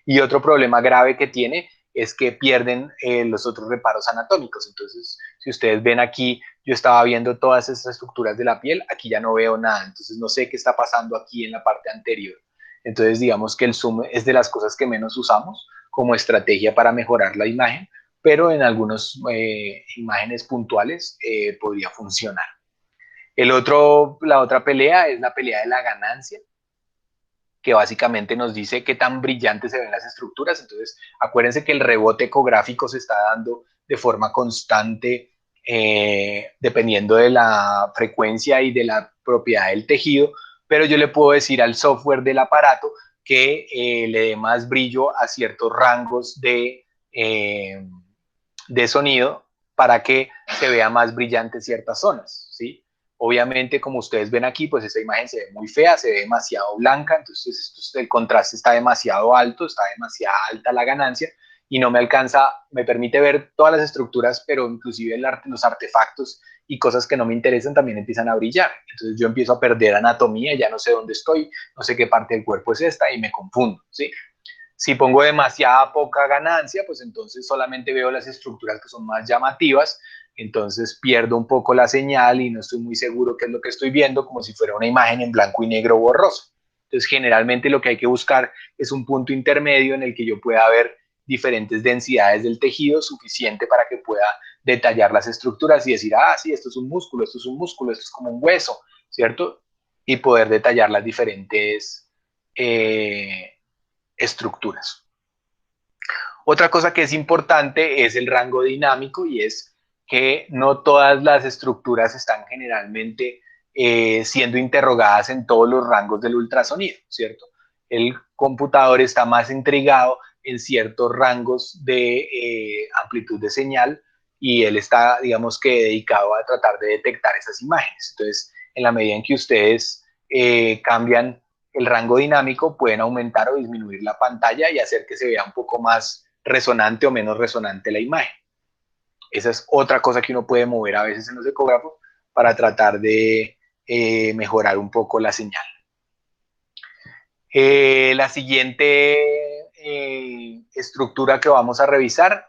Y otro problema grave que tiene es que pierden los otros reparos anatómicos. Entonces, si ustedes ven aquí, yo estaba viendo todas esas estructuras de la piel, aquí ya no veo nada, entonces no sé qué está pasando aquí en la parte anterior. Entonces, digamos que el zoom es de las cosas que menos usamos como estrategia para mejorar la imagen, pero en algunas imágenes puntuales podría funcionar. La otra pelea es la pelea de la ganancia, que básicamente nos dice qué tan brillantes se ven las estructuras. Entonces, acuérdense que el rebote ecográfico se está dando de forma constante, dependiendo de la frecuencia y de la propiedad del tejido, pero yo le puedo decir al software del aparato que le dé más brillo a ciertos rangos de sonido para que se vea más brillante ciertas zonas, ¿sí? Obviamente, como ustedes ven aquí, pues esta imagen se ve muy fea, se ve demasiado blanca, entonces el contraste está demasiado alto, está demasiado alta la ganancia y no me alcanza, me permite ver todas las estructuras, pero inclusive los artefactos y cosas que no me interesan también empiezan a brillar. Entonces yo empiezo a perder anatomía, ya no sé dónde estoy, no sé qué parte del cuerpo es esta y me confundo, ¿sí? Si pongo demasiada poca ganancia, pues entonces solamente veo las estructuras que son más llamativas, entonces pierdo un poco la señal y no estoy muy seguro qué es lo que estoy viendo, como si fuera una imagen en blanco y negro borroso. Entonces, generalmente lo que hay que buscar es un punto intermedio en el que yo pueda ver diferentes densidades del tejido suficiente para que pueda detallar las estructuras y decir, ah, sí, esto es un músculo, esto es un músculo, esto es como un hueso, ¿cierto? Y poder detallar las diferentes estructuras. Otra cosa que es importante es el rango dinámico y es que no todas las estructuras están generalmente siendo interrogadas en todos los rangos del ultrasonido, ¿cierto? El computador está más intrigado en ciertos rangos de amplitud de señal y él está, digamos que, dedicado a tratar de detectar esas imágenes. Entonces, en la medida en que ustedes cambian el rango dinámico, pueden aumentar o disminuir la pantalla y hacer que se vea un poco más resonante o menos resonante la imagen. Esa es otra cosa que uno puede mover a veces en los ecógrafos para tratar de mejorar un poco la señal. La siguiente estructura que vamos a revisar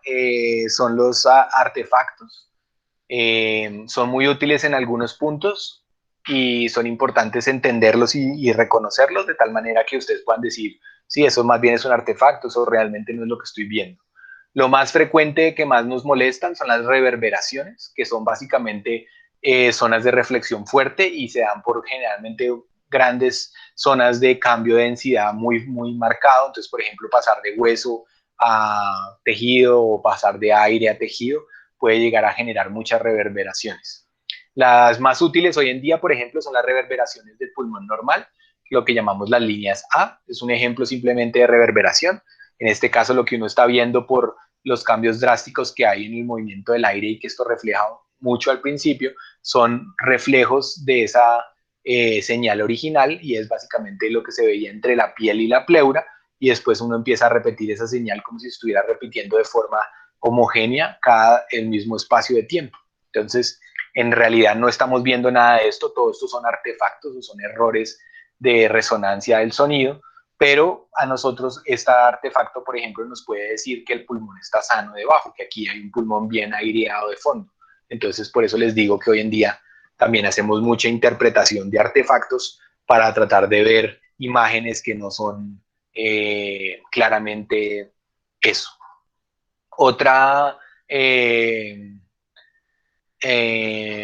son los artefactos. Son muy útiles en algunos puntos y son importantes entenderlos y reconocerlos de tal manera que ustedes puedan decir, sí, eso más bien es un artefacto, eso realmente no es lo que estoy viendo. Lo más frecuente que más nos molestan son las reverberaciones, que son básicamente zonas de reflexión fuerte y se dan por generalmente grandes zonas de cambio de densidad muy, muy marcado. Entonces, por ejemplo, pasar de hueso a tejido o pasar de aire a tejido puede llegar a generar muchas reverberaciones. Las más útiles hoy en día, por ejemplo, son las reverberaciones del pulmón normal, lo que llamamos las líneas A. Es un ejemplo simplemente de reverberación. En este caso, lo que uno está viendo por los cambios drásticos que hay en el movimiento del aire y que esto refleja mucho al principio, son reflejos de esa señal original y es básicamente lo que se veía entre la piel y la pleura y después uno empieza a repetir esa señal como si estuviera repitiendo de forma homogénea el mismo espacio de tiempo. Entonces, en realidad no estamos viendo nada de esto, todo esto son artefactos o son errores de resonancia del sonido, pero a nosotros este artefacto, por ejemplo, nos puede decir que el pulmón está sano debajo, que aquí hay un pulmón bien aireado de fondo. Entonces, por eso les digo que hoy en día también hacemos mucha interpretación de artefactos para tratar de ver imágenes que no son claramente eso. Otra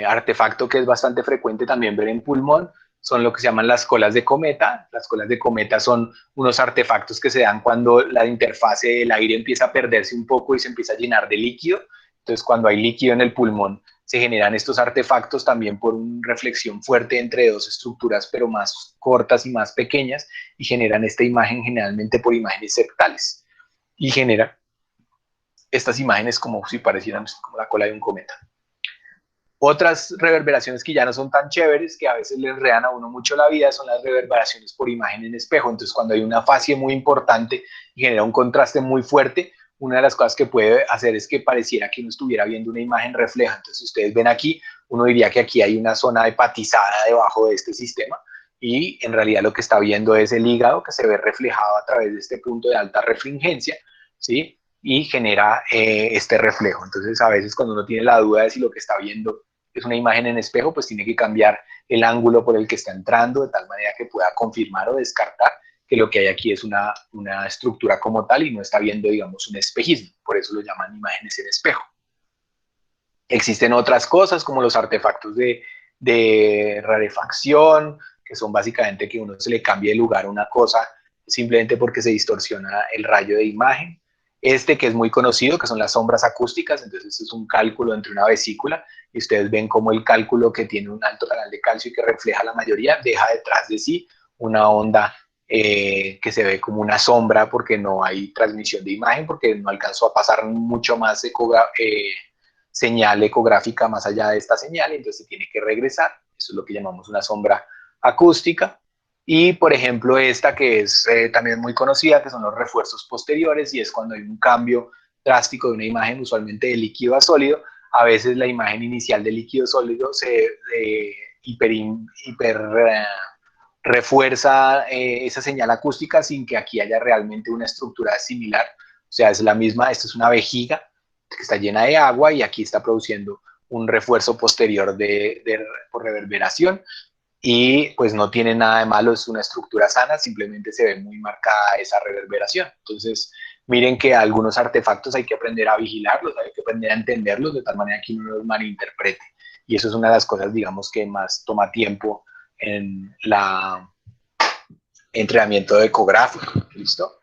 artefacto que es bastante frecuente también ver en pulmón son lo que se llaman las colas de cometa. Las colas de cometa son unos artefactos que se dan cuando la interfase del aire empieza a perderse un poco y se empieza a llenar de líquido. Entonces, cuando hay líquido en el pulmón, se generan estos artefactos también por una reflexión fuerte entre dos estructuras, pero más cortas y más pequeñas, y generan esta imagen generalmente por imágenes sectales, y genera estas imágenes como si parecieran como la cola de un cometa. Otras reverberaciones que ya no son tan chéveres, que a veces le enredan a uno mucho la vida, son las reverberaciones por imagen en espejo. Entonces, cuando hay una fase muy importante y genera un contraste muy fuerte, una de las cosas que puede hacer es que pareciera que uno estuviera viendo una imagen refleja. Entonces, si ustedes ven aquí, uno diría que aquí hay una zona hepatizada debajo de este sistema, y en realidad lo que está viendo es el hígado que se ve reflejado a través de este punto de alta refringencia, ¿sí? Y genera este reflejo. Entonces, a veces cuando uno tiene la duda de si lo que está viendo es una imagen en espejo, pues tiene que cambiar el ángulo por el que está entrando, de tal manera que pueda confirmar o descartar que lo que hay aquí es una estructura como tal y no está viendo, digamos, un espejismo. Por eso lo llaman imágenes en espejo. Existen otras cosas como los artefactos de rarefacción, que son básicamente que uno se le cambie de lugar a una cosa simplemente porque se distorsiona el rayo de imagen. Este que es muy conocido, que son las sombras acústicas, entonces este es un cálculo entre una vesícula, y ustedes ven como el cálculo que tiene un alto canal de calcio y que refleja la mayoría, deja detrás de sí una onda que se ve como una sombra porque no hay transmisión de imagen, porque no alcanzó a pasar mucho más señal ecográfica más allá de esta señal, entonces se tiene que regresar. Eso es lo que llamamos una sombra acústica. Y, por ejemplo, esta que es también muy conocida, que son los refuerzos posteriores, y es cuando hay un cambio drástico de una imagen, usualmente de líquido a sólido. A veces la imagen inicial de líquido sólido se hiper refuerza esa señal acústica sin que aquí haya realmente una estructura similar. O sea, es la misma, esta es una vejiga que está llena de agua y aquí está produciendo un refuerzo posterior por reverberación, y pues no tiene nada de malo, es una estructura sana, simplemente se ve muy marcada esa reverberación. Entonces, miren que algunos artefactos hay que aprender a vigilarlos, hay que aprender a entenderlos de tal manera que uno los malinterprete. Y eso es una de las cosas, digamos, que más toma tiempo en la entrenamiento ecográfico. ¿Listo?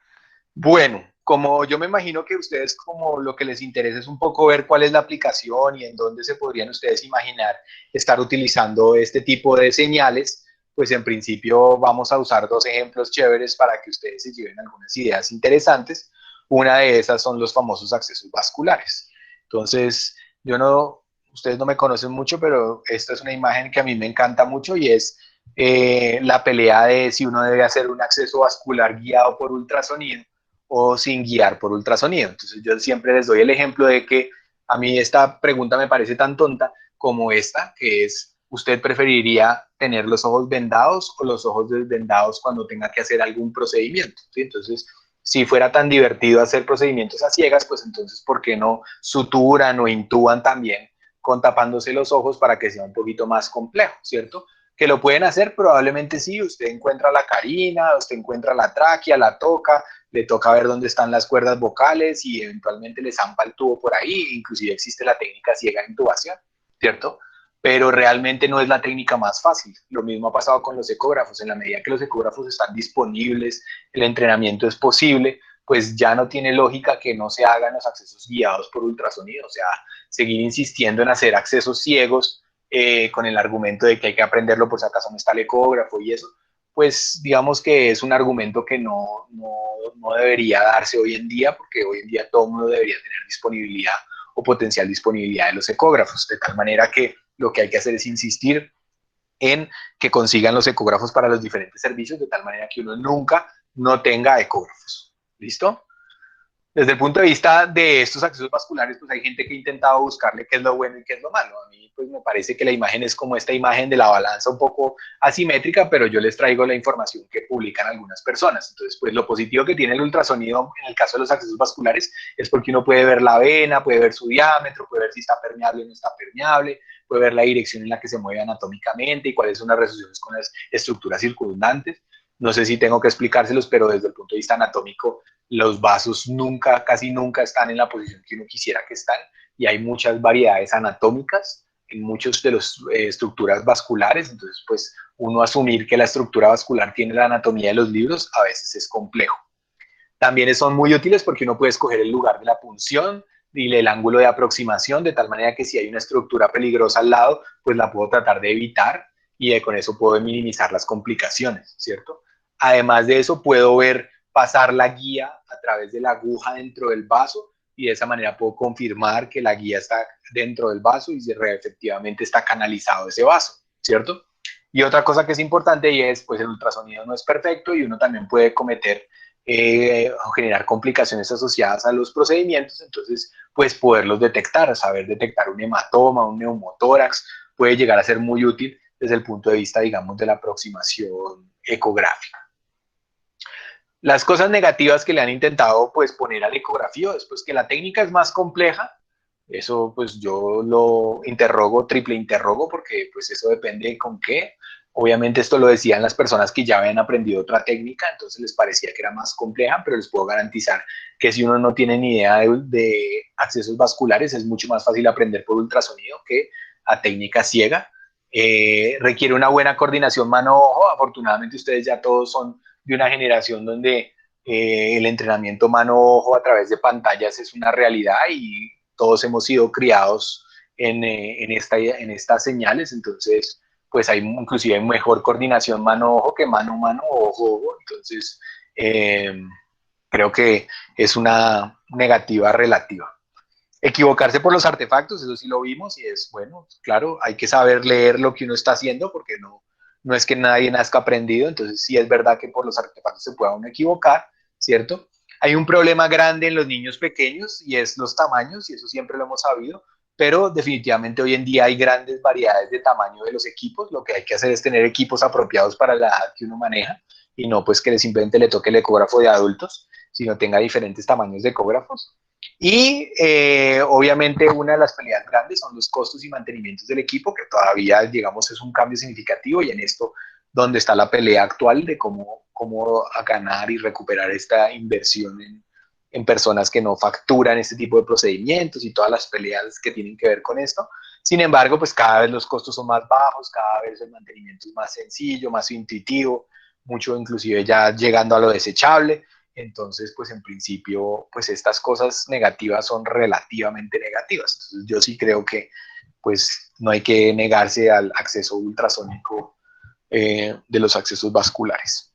Bueno, como yo me imagino que ustedes como lo que les interesa es un poco ver cuál es la aplicación y en dónde se podrían ustedes imaginar estar utilizando este tipo de señales, pues en principio vamos a usar dos ejemplos chéveres para que ustedes se lleven algunas ideas interesantes. Una de esas son los famosos accesos vasculares. Entonces, ustedes no me conocen mucho, pero esta es una imagen que a mí me encanta mucho, y es la pelea de si uno debe hacer un acceso vascular guiado por ultrasonido o sin guiar por ultrasonido. Entonces yo siempre les doy el ejemplo de que a mí esta pregunta me parece tan tonta como esta, que es: ¿usted preferiría tener los ojos vendados o los ojos desvendados cuando tenga que hacer algún procedimiento? ¿Sí? Entonces, si fuera tan divertido hacer procedimientos a ciegas, pues entonces, ¿por qué no suturan o intuban también con tapándose los ojos para que sea un poquito más complejo, ¿cierto? Que lo pueden hacer, probablemente sí, usted encuentra la carina, usted encuentra la tráquea, la toca, le toca ver dónde están las cuerdas vocales y eventualmente le zampa el tubo por ahí, inclusive existe la técnica ciega de intubación, ¿cierto? Pero realmente no es la técnica más fácil. Lo mismo ha pasado con los ecógrafos. En la medida que los ecógrafos están disponibles, el entrenamiento es posible, pues ya no tiene lógica que no se hagan los accesos guiados por ultrasonido. O sea, seguir insistiendo en hacer accesos ciegos con el argumento de que hay que aprenderlo por si acaso no está el ecógrafo y eso, pues digamos que es un argumento que no debería darse hoy en día, porque hoy en día todo el mundo debería tener disponibilidad o potencial disponibilidad de los ecógrafos, de tal manera que lo que hay que hacer es insistir en que consigan los ecógrafos para los diferentes servicios, de tal manera que uno nunca no tenga ecógrafos. ¿Listo? Desde el punto de vista de estos accesos vasculares, pues hay gente que ha intentado buscarle qué es lo bueno y qué es lo malo. A mí pues me parece que la imagen es como esta imagen de la balanza un poco asimétrica, pero yo les traigo la información que publican algunas personas. Entonces, pues lo positivo que tiene el ultrasonido en el caso de los accesos vasculares es porque uno puede ver la vena, puede ver su diámetro, puede ver si está permeable o no está permeable, puede ver la dirección en la que se mueve anatómicamente y cuáles son las resoluciones con las estructuras circundantes. No sé si tengo que explicárselos, pero desde el punto de vista anatómico, los vasos nunca, casi nunca están en la posición que uno quisiera que están, y hay muchas variedades anatómicas en muchas de las estructuras vasculares. Entonces, pues uno asumir que la estructura vascular tiene la anatomía de los libros a veces es complejo. También son muy útiles porque uno puede escoger el lugar de la punción, y el ángulo de aproximación, de tal manera que si hay una estructura peligrosa al lado, pues la puedo tratar de evitar y con eso puedo minimizar las complicaciones, ¿cierto? Además de eso, puedo ver pasar la guía a través de la aguja dentro del vaso y de esa manera puedo confirmar que la guía está dentro del vaso y efectivamente está canalizado ese vaso, ¿cierto? Y otra cosa que es importante y es, pues el ultrasonido no es perfecto y uno también puede cometer o generar complicaciones asociadas a los procedimientos, entonces pues poderlos detectar, saber detectar un hematoma, un neumotórax, puede llegar a ser muy útil desde el punto de vista, digamos, de la aproximación ecográfica. Las cosas negativas que le han intentado pues poner al ecografío es pues que la técnica es más compleja, eso pues yo lo interrogo, triple interrogo, porque pues eso depende con qué. Obviamente esto lo decían las personas que ya habían aprendido otra técnica, entonces les parecía que era más compleja, pero les puedo garantizar que si uno no tiene ni idea de accesos vasculares, es mucho más fácil aprender por ultrasonido que a técnica ciega. Requiere una buena coordinación mano-ojo, afortunadamente ustedes ya todos son de una generación donde el entrenamiento mano-ojo a través de pantallas es una realidad y todos hemos sido criados en estas señales, entonces pues hay inclusive mejor coordinación mano-ojo que mano-mano, ojo-ojo, entonces creo que es una negativa relativa. Equivocarse por los artefactos, eso sí lo vimos y es bueno, claro, hay que saber leer lo que uno está haciendo porque no es que nadie nazca aprendido, entonces sí es verdad que por los artefactos se puede uno equivocar, ¿cierto? Hay un problema grande en los niños pequeños y es los tamaños y eso siempre lo hemos sabido, pero definitivamente hoy en día hay grandes variedades de tamaño de los equipos, lo que hay que hacer es tener equipos apropiados para la edad que uno maneja y no pues que simplemente le toque el ecógrafo de adultos, sino tenga diferentes tamaños de ecógrafos. Y obviamente una de las peleas grandes son los costos y mantenimientos del equipo, que todavía, digamos, es un cambio significativo y en esto donde está la pelea actual de cómo ganar y recuperar esta inversión en personas que no facturan este tipo de procedimientos y todas las peleas que tienen que ver con esto. Sin embargo, pues cada vez los costos son más bajos, cada vez el mantenimiento es más sencillo, más intuitivo, mucho inclusive ya llegando a lo desechable. Entonces, pues en principio, pues estas cosas negativas son relativamente negativas. Entonces, yo sí creo que pues no hay que negarse al acceso ultrasónico de los accesos vasculares.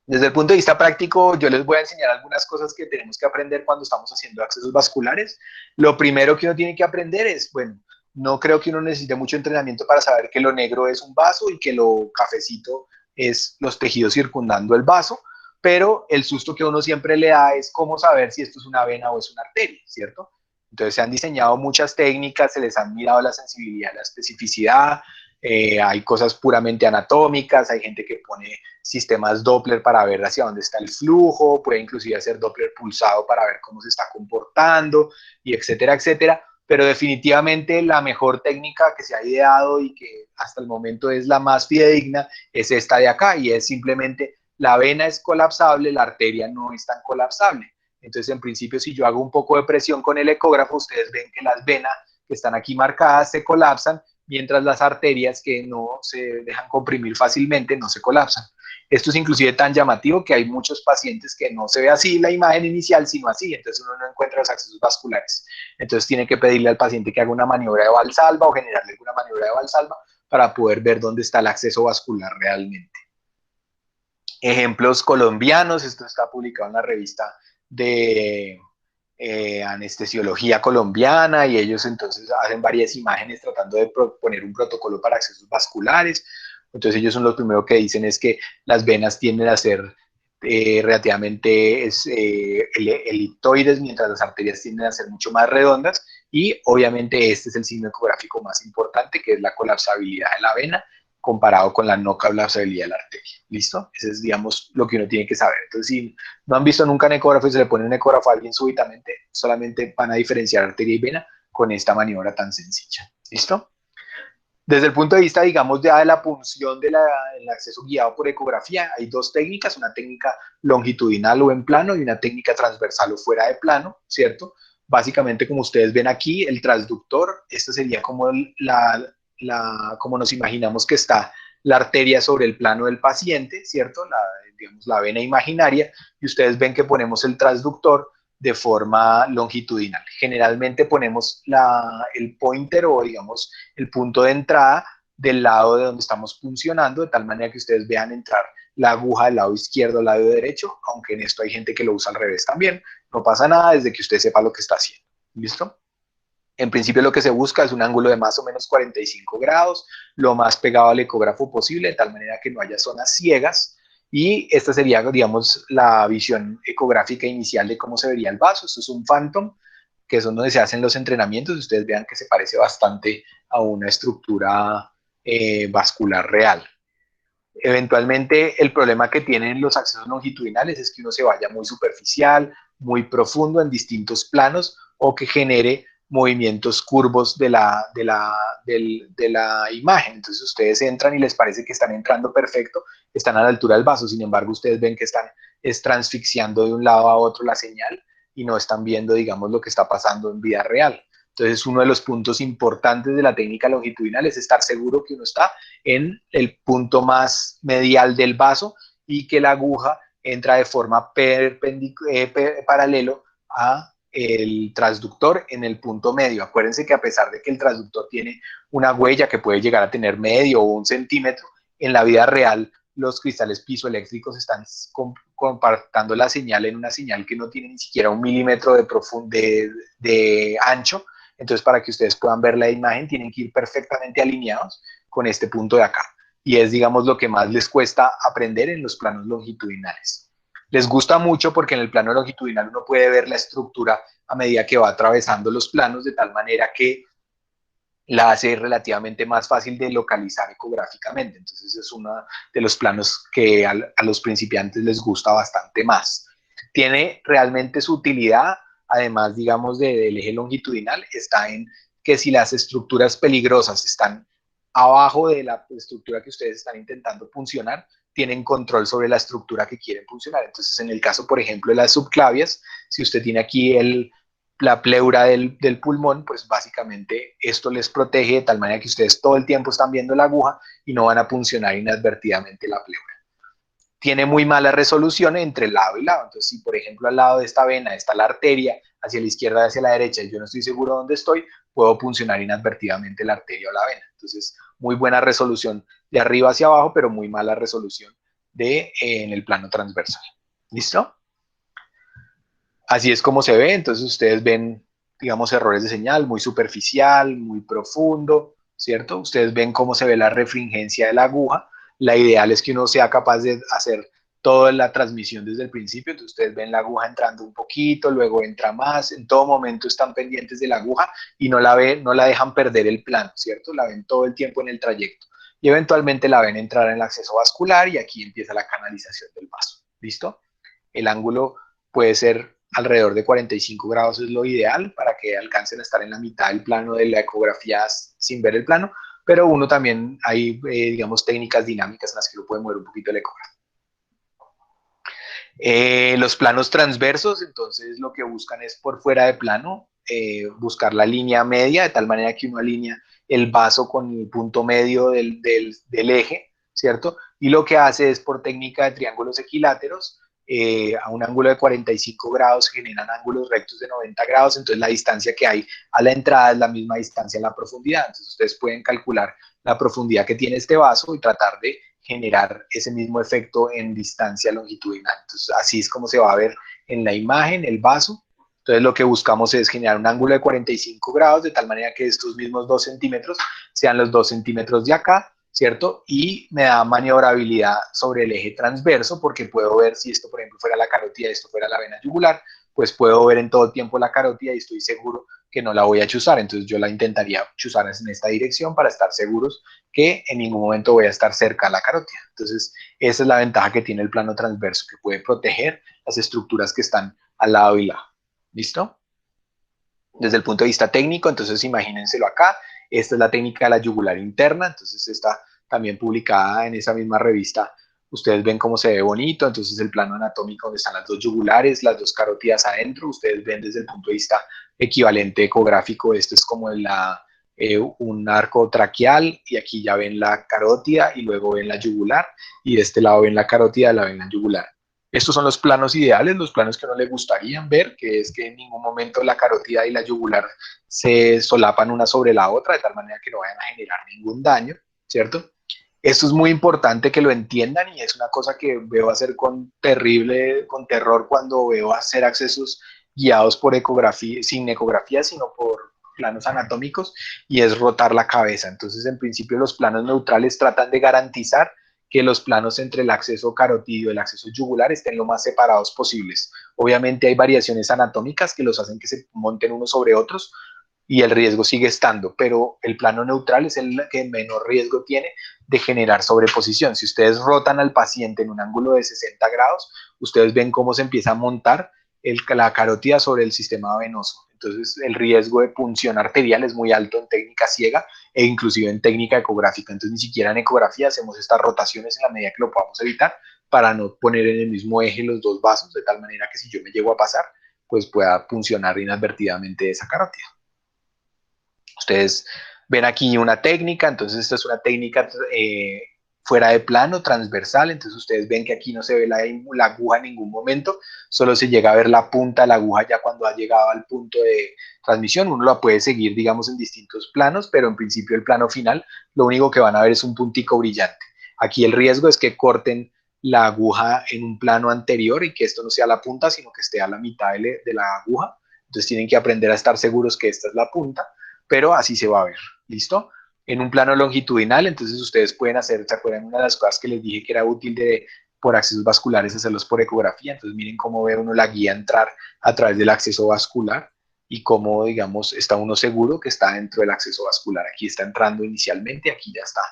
Desde el punto de vista práctico, yo les voy a enseñar algunas cosas que tenemos que aprender cuando estamos haciendo accesos vasculares. Lo primero que uno tiene que aprender es, bueno, no creo que uno necesite mucho entrenamiento para saber que lo negro es un vaso y que lo cafecito es los tejidos circundando el vaso, pero el susto que uno siempre le da es cómo saber si esto es una vena o es una arteria, ¿cierto? Entonces se han diseñado muchas técnicas, se les han mirado la sensibilidad, la especificidad, hay cosas puramente anatómicas, hay gente que pone sistemas Doppler para ver hacia dónde está el flujo, puede inclusive hacer Doppler pulsado para ver cómo se está comportando, y etcétera, etcétera. Pero definitivamente la mejor técnica que se ha ideado y que hasta el momento es la más fidedigna es esta de acá, y es simplemente la vena es colapsable, la arteria no es tan colapsable. Entonces, en principio, si yo hago un poco de presión con el ecógrafo, ustedes ven que las venas que están aquí marcadas se colapsan, mientras las arterias que no se dejan comprimir fácilmente no se colapsan. Esto es inclusive tan llamativo que hay muchos pacientes que no se ve así la imagen inicial, sino así, entonces uno no encuentra los accesos vasculares. Entonces tiene que pedirle al paciente que haga una maniobra de valsalva o generarle alguna maniobra de valsalva para poder ver dónde está el acceso vascular realmente. Ejemplos colombianos, esto está publicado en la revista de anestesiología colombiana y ellos entonces hacen varias imágenes tratando de proponer un protocolo para accesos vasculares. Entonces ellos son los primeros que dicen es que las venas tienden a ser relativamente eliptoides, mientras las arterias tienden a ser mucho más redondas y obviamente este es el signo ecográfico más importante, que es la colapsabilidad de la vena comparado con la no colapsabilidad de la arteria. ¿Listo? Ese es, digamos, lo que uno tiene que saber. Entonces, si no han visto nunca un ecógrafo y se le pone un ecógrafo a alguien súbitamente, solamente van a diferenciar arteria y vena con esta maniobra tan sencilla. ¿Listo? Desde el punto de vista, digamos, ya de la punción del acceso guiado por ecografía, hay dos técnicas, una técnica longitudinal o en plano y una técnica transversal o fuera de plano, ¿cierto? Básicamente, como ustedes ven aquí, el transductor, esto sería como como nos imaginamos que está la arteria sobre el plano del paciente, ¿cierto? Digamos, la vena imaginaria, y ustedes ven que ponemos el transductor de forma longitudinal. Generalmente ponemos el pointer o digamos el punto de entrada del lado de donde estamos funcionando, de tal manera que ustedes vean entrar la aguja del lado izquierdo al lado derecho, aunque en esto hay gente que lo usa al revés también. No pasa nada desde que usted sepa lo que está haciendo. ¿Listo? En principio lo que se busca es un ángulo de más o menos 45 grados, lo más pegado al ecógrafo posible, de tal manera que no haya zonas ciegas. Y esta sería, digamos, la visión ecográfica inicial de cómo se vería el vaso. Esto es un Phantom, que es donde se hacen los entrenamientos. Ustedes vean que se parece bastante a una estructura vascular real. Eventualmente, el problema que tienen los accesos longitudinales es que uno se vaya muy superficial, muy profundo en distintos planos o que genere movimientos curvos de la imagen. Entonces ustedes entran y les parece que están entrando perfecto, están a la altura del vaso, sin embargo ustedes ven que están transfixiando de un lado a otro la señal y no están viendo, digamos, lo que está pasando en vida real. Entonces, uno de los puntos importantes de la técnica longitudinal es estar seguro que uno está en el punto más medial del vaso y que la aguja entra de forma paralelo a el transductor en el punto medio. Acuérdense que a pesar de que el transductor tiene una huella que puede llegar a tener medio o 1 centímetro, en la vida real los cristales piezoeléctricos están compartiendo la señal en una señal que no tiene ni siquiera 1 milímetro de ancho. Entonces, para que ustedes puedan ver la imagen, tienen que ir perfectamente alineados con este punto de acá. Y es, digamos, lo que más les cuesta aprender en los planos longitudinales. Les gusta mucho porque en el plano longitudinal uno puede ver la estructura a medida que va atravesando los planos, de tal manera que la hace relativamente más fácil de localizar ecográficamente. Entonces es uno de los planos que a los principiantes les gusta bastante más. Tiene realmente su utilidad, además, digamos, del eje longitudinal, está en que si las estructuras peligrosas están abajo de la estructura que ustedes están intentando funcionar, tienen control sobre la estructura que quieren funcionar. Entonces, en el caso, por ejemplo, de las subclavias, si usted tiene aquí la pleura del pulmón, pues básicamente esto les protege de tal manera que ustedes todo el tiempo están viendo la aguja y no van a funcionar inadvertidamente la pleura. Tiene muy mala resolución entre lado y lado. Entonces, si por ejemplo al lado de esta vena está la arteria, hacia la izquierda, hacia la derecha, y yo no estoy seguro dónde estoy, puedo funcionar inadvertidamente la arteria o la vena. Entonces, muy buena resolución de arriba hacia abajo, pero muy mala resolución en el plano transversal. ¿Listo? Así es como se ve. Entonces, ustedes ven, digamos, errores de señal, muy superficial, muy profundo, ¿cierto? Ustedes ven cómo se ve la refringencia de la aguja. La ideal es que uno sea capaz de hacer toda la transmisión desde el principio. Entonces ustedes ven la aguja entrando un poquito, luego entra más, en todo momento están pendientes de la aguja y no la dejan perder el plano, ¿cierto? La ven todo el tiempo en el trayecto y eventualmente la ven entrar en el acceso vascular y aquí empieza la canalización del vaso, ¿listo? El ángulo puede ser alrededor de 45 grados, es lo ideal para que alcancen a estar en la mitad del plano de la ecografía sin ver el plano, pero uno también hay, digamos, técnicas dinámicas en las que uno puede mover un poquito el ecógrafo. Los planos transversos, entonces lo que buscan es por fuera de plano, buscar la línea media, de tal manera que uno alinea el vaso con el punto medio del eje, ¿cierto? Y lo que hace es por técnica de triángulos equiláteros, a un ángulo de 45 grados se generan ángulos rectos de 90 grados, entonces la distancia que hay a la entrada es la misma distancia a la profundidad. Entonces ustedes pueden calcular la profundidad que tiene este vaso y tratar de generar ese mismo efecto en distancia longitudinal. Entonces, así es como se va a ver en la imagen, el vaso. Entonces, lo que buscamos es generar un ángulo de 45 grados, de tal manera que estos mismos 2 centímetros sean los 2 centímetros de acá, ¿cierto? Y me da maniobrabilidad sobre el eje transverso, porque puedo ver si esto, por ejemplo, fuera la carótida y esto fuera la vena yugular, pues puedo ver en todo el tiempo la carótida y estoy seguro que no la voy a chuzar. Entonces, yo la intentaría chuzar en esta dirección para estar seguros que en ningún momento voy a estar cerca de la carótida. Entonces, esa es la ventaja que tiene el plano transverso, que puede proteger las estructuras que están al lado y lado. ¿Listo? Desde el punto de vista técnico, entonces imagínenselo acá. Esta es la técnica de la yugular interna, entonces está también publicada en esa misma revista. Ustedes ven cómo se ve bonito, entonces el plano anatómico donde están las dos yugulares, las dos carótidas adentro, ustedes ven desde el punto de vista equivalente ecográfico, esto es como un arco traqueal y aquí ya ven la carótida y luego ven la yugular y de este lado ven la carótida y la ven la yugular. Estos son los planos ideales, los planos que no le gustarían ver, que es que en ningún momento la carótida y la yugular se solapan una sobre la otra, de tal manera que no vayan a generar ningún daño, ¿cierto? Esto es muy importante que lo entiendan y es una cosa que veo hacer con terror cuando veo hacer accesos guiados por ecografía, sin ecografía, sino por planos anatómicos, y es rotar la cabeza. Entonces, en principio, los planos neutrales tratan de garantizar que los planos entre el acceso carotidio y el acceso yugular estén lo más separados posibles. Obviamente hay variaciones anatómicas que los hacen que se monten unos sobre otros y el riesgo sigue estando, pero el plano neutral es el que menor riesgo tiene de generar sobreposición. Si ustedes rotan al paciente en un ángulo de 60 grados, ustedes ven cómo se empieza a montar la carótida sobre el sistema venoso. Entonces el riesgo de punción arterial es muy alto en técnica ciega e inclusive en técnica ecográfica. Entonces ni siquiera en ecografía hacemos estas rotaciones en la medida que lo podamos evitar para no poner en el mismo eje los dos vasos, de tal manera que si yo me llego a pasar, pues pueda puncionar inadvertidamente esa carótida. Ustedes ven aquí una técnica, entonces esta es una técnica fuera de plano, transversal, entonces ustedes ven que aquí no se ve la aguja en ningún momento, solo se llega a ver la punta de la aguja ya cuando ha llegado al punto de transmisión. Uno la puede seguir, digamos, en distintos planos, pero en principio el plano final, lo único que van a ver es un puntico brillante. Aquí el riesgo es que corten la aguja en un plano anterior y que esto no sea la punta, sino que esté a la mitad de la aguja. Entonces tienen que aprender a estar seguros que esta es la punta, pero así se va a ver, ¿listo? En un plano longitudinal, entonces ustedes pueden hacer, ¿se acuerdan? Una de las cosas que les dije que era útil por accesos vasculares, hacerlos por ecografía. Entonces miren cómo ve uno la guía entrar a través del acceso vascular y cómo, digamos, está uno seguro que está dentro del acceso vascular. Aquí está entrando inicialmente, aquí ya está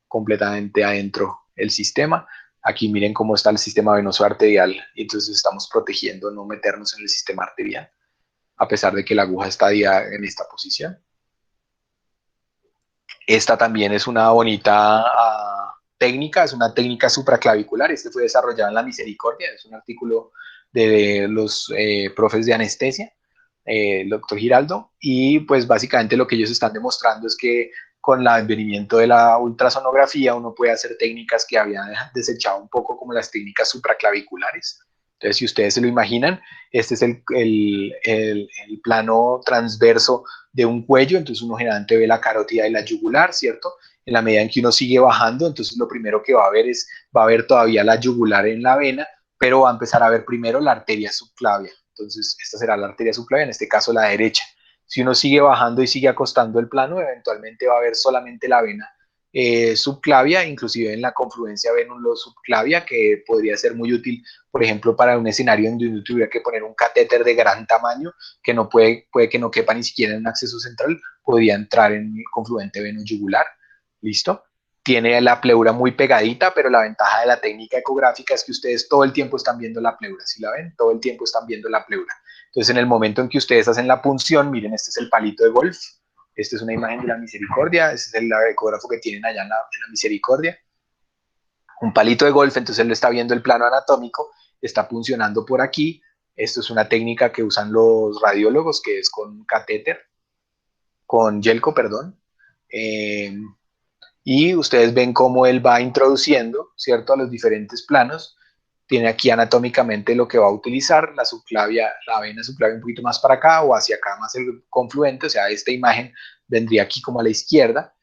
completamente adentro el sistema. Aquí miren cómo está el sistema venoso arterial y entonces estamos protegiendo no meternos en el sistema arterial, a pesar de que la aguja está ya en esta posición. Esta también es una bonita técnica, es una técnica supraclavicular. Este fue desarrollado en la Misericordia, es un artículo de los profes de anestesia, el doctor Giraldo, y pues básicamente lo que ellos están demostrando es que con el advenimiento de la ultrasonografía uno puede hacer técnicas que habían desechado un poco como las técnicas supraclaviculares. Entonces, si ustedes se lo imaginan, este es el plano transverso de un cuello, entonces uno generalmente ve la carótida y la yugular, ¿cierto? En la medida en que uno sigue bajando, entonces lo primero que va a ver va a ver todavía la yugular en la vena, pero va a empezar a ver primero la arteria subclavia. Entonces, esta será la arteria subclavia, en este caso la derecha. Si uno sigue bajando y sigue acostando el plano, eventualmente va a ver solamente la vena subclavia, inclusive en la confluencia venulo-subclavia, que podría ser muy útil, por ejemplo, para un escenario donde uno tuviera que poner un catéter de gran tamaño que no puede que no quepa ni siquiera en un acceso central, podría entrar en el confluente veno-yugular. ¿Listo? Tiene la pleura muy pegadita, pero la ventaja de la técnica ecográfica es que ustedes todo el tiempo están viendo la pleura. Si la ven, todo el tiempo están viendo la pleura. Entonces, en el momento en que ustedes hacen la punción, miren, este es el palito de golf, esta es una imagen de la Misericordia, este es el ecógrafo que tienen allá en la Misericordia, un palito de golf, entonces él está viendo el plano anatómico, está funcionando por aquí. Esto es una técnica que usan los radiólogos, que es con catéter, con Yelko, perdón. Eh, y ustedes ven cómo él va introduciendo, ¿cierto?, a los diferentes planos. Tiene aquí anatómicamente lo que va a utilizar, la subclavia, la vena subclavia un poquito más para acá o hacia acá más el confluente, o sea, esta imagen vendría aquí como a la izquierda.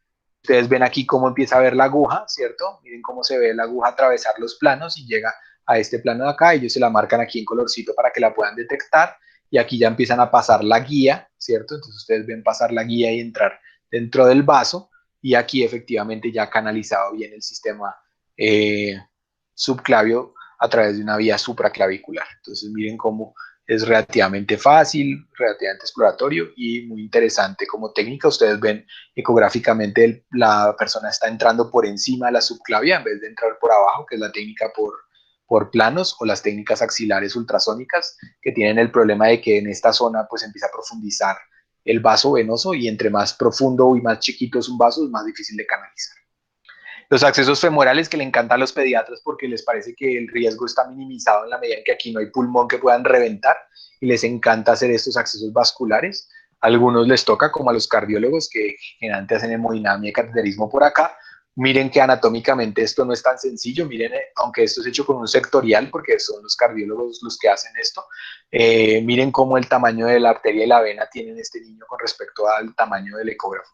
Ustedes ven aquí cómo empieza a ver la aguja, ¿cierto? Miren cómo se ve la aguja atravesar los planos y llega a este plano de acá. Ellos se la marcan aquí en colorcito para que la puedan detectar. Y aquí ya empiezan a pasar la guía, ¿cierto? Entonces ustedes ven pasar la guía y entrar dentro del vaso. Y aquí efectivamente ya canalizado bien el sistema subclavio a través de una vía supraclavicular. Entonces miren cómo es relativamente fácil, relativamente exploratorio y muy interesante como técnica. Ustedes ven ecográficamente la persona está entrando por encima de la subclavia en vez de entrar por abajo, que es la técnica por planos, o las técnicas axilares ultrasónicas, que tienen el problema de que en esta zona pues empieza a profundizar el vaso venoso y entre más profundo y más chiquito es un vaso, es más difícil de canalizar. Los accesos femorales que le encantan a los pediatras porque les parece que el riesgo está minimizado en la medida en que aquí no hay pulmón que puedan reventar y les encanta hacer estos accesos vasculares. A algunos les toca, como a los cardiólogos que generalmente hacen hemodinamia y cateterismo por acá. Miren que anatómicamente esto no es tan sencillo, miren, aunque esto es hecho con un sectorial, porque son los cardiólogos los que hacen esto, miren cómo el tamaño de la arteria y la vena tienen este niño con respecto al tamaño del ecógrafo.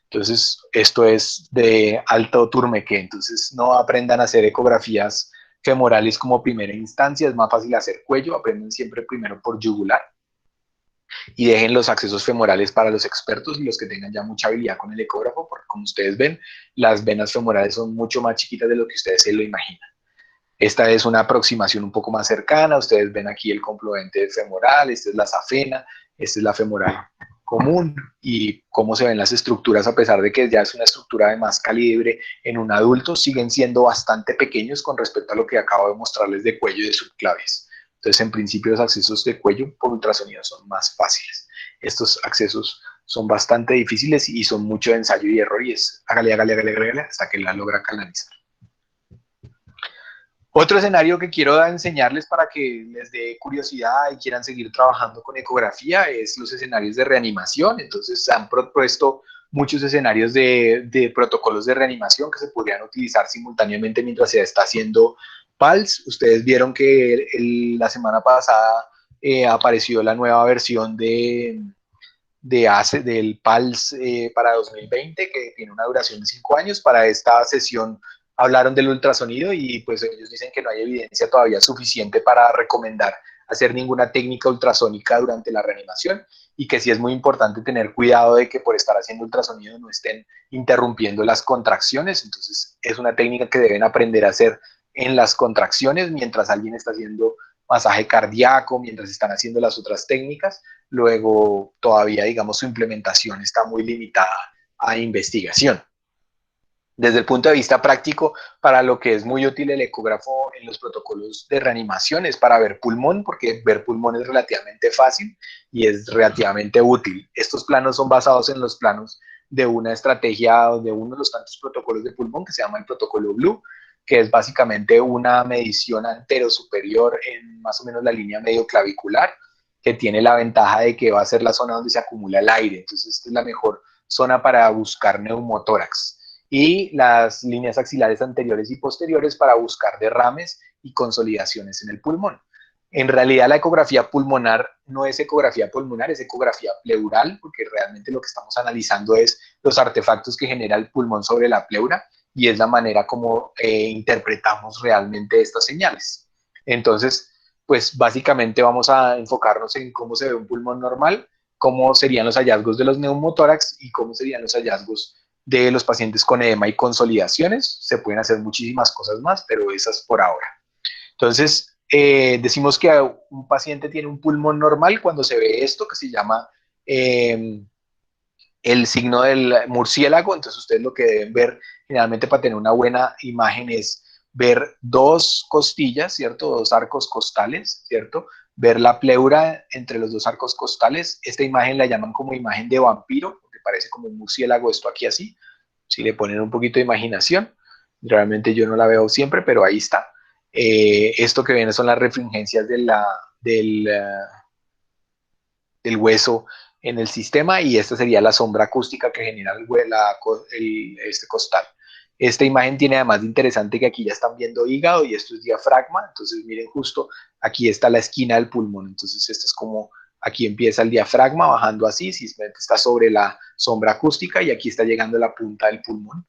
Entonces, esto es de alto turmeque, entonces no aprendan a hacer ecografías femorales como primera instancia, es más fácil hacer cuello, aprendan siempre primero por yugular y dejen los accesos femorales para los expertos y los que tengan ya mucha habilidad con el ecógrafo, porque como ustedes ven, las venas femorales son mucho más chiquitas de lo que ustedes se lo imaginan. Esta es una aproximación un poco más cercana, ustedes ven aquí el complemento femoral, esta es la safena, esta es la femoral común y cómo se ven las estructuras a pesar de que ya es una estructura de más calibre en un adulto, siguen siendo bastante pequeños con respecto a lo que acabo de mostrarles de cuello y de subclavias. Entonces, en principio, los accesos de cuello por ultrasonido son más fáciles. Estos accesos son bastante difíciles y son mucho de ensayo y error y es hágale hasta que la logra canalizar. Otro escenario que quiero enseñarles para que les dé curiosidad y quieran seguir trabajando con ecografía es los escenarios de reanimación. Entonces, se han propuesto muchos escenarios de protocolos de reanimación que se podrían utilizar simultáneamente mientras se está haciendo PALS. Ustedes vieron que la semana pasada apareció la nueva versión del PALS para 2020, que tiene una duración de 5 años. Para esta sesión hablaron del ultrasonido y pues ellos dicen que no hay evidencia todavía suficiente para recomendar hacer ninguna técnica ultrasónica durante la reanimación y que sí es muy importante tener cuidado de que por estar haciendo ultrasonido no estén interrumpiendo las contracciones. Entonces es una técnica que deben aprender a hacer en las contracciones mientras alguien está haciendo masaje cardíaco, mientras están haciendo las otras técnicas. Luego todavía, digamos, su implementación está muy limitada a investigación. Desde el punto de vista práctico, para lo que es muy útil el ecógrafo en los protocolos de reanimación es para ver pulmón, porque ver pulmón es relativamente fácil y es relativamente útil. Estos planos son basados en los planos de una estrategia de uno de los tantos protocolos de pulmón que se llama el protocolo Blue, que es básicamente una medición antero-superior en más o menos la línea medio clavicular, que tiene la ventaja de que va a ser la zona donde se acumula el aire. Entonces, esta es la mejor zona para buscar neumotórax y las líneas axilares anteriores y posteriores para buscar derrames y consolidaciones en el pulmón. En realidad la ecografía pulmonar no es ecografía pulmonar, es ecografía pleural, porque realmente lo que estamos analizando es los artefactos que genera el pulmón sobre la pleura y es la manera como interpretamos realmente estas señales. Entonces, pues básicamente vamos a enfocarnos en cómo se ve un pulmón normal, cómo serían los hallazgos de los neumotórax y cómo serían los hallazgos de los pacientes con edema y consolidaciones. Se pueden hacer muchísimas cosas más, pero esas por ahora. Entonces, decimos que un paciente tiene un pulmón normal cuando se ve esto que se llama el signo del murciélago. Entonces, ustedes lo que deben ver generalmente para tener una buena imagen es ver dos costillas, ¿cierto? Dos arcos costales, ¿cierto? Ver la pleura entre los dos arcos costales. Esta imagen la llaman como imagen de vampiro, porque parece como un murciélago esto aquí así. Si le ponen un poquito de imaginación, realmente yo no la veo siempre, pero ahí está. Esto que viene son las refringencias del hueso en el sistema y esta sería la sombra acústica que genera este costal. Esta imagen tiene además de interesante que aquí ya están viendo hígado y esto es diafragma, entonces miren justo aquí está la esquina del pulmón, entonces esto es como aquí empieza el diafragma bajando así, simplemente está sobre la sombra acústica y aquí está llegando la punta del pulmón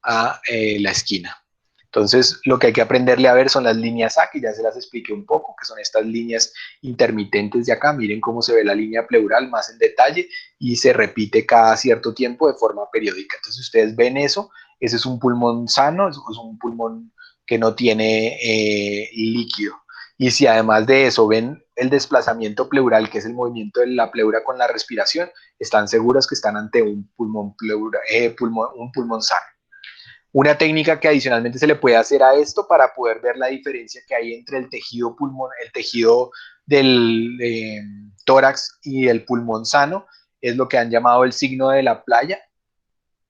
a la esquina. Entonces, lo que hay que aprenderle a ver son las líneas A, que ya se las expliqué un poco, que son estas líneas intermitentes de acá. Miren cómo se ve la línea pleural más en detalle y se repite cada cierto tiempo de forma periódica. Entonces, ustedes ven eso, ese es un pulmón sano, es un pulmón que no tiene líquido. Y si además de eso ven el desplazamiento pleural, que es el movimiento de la pleura con la respiración, están seguros que están ante un un pulmón sano. Una técnica que adicionalmente se le puede hacer a esto para poder ver la diferencia que hay entre el tejido pulmón, el tejido del tórax y el pulmón sano, es lo que han llamado el signo de la playa.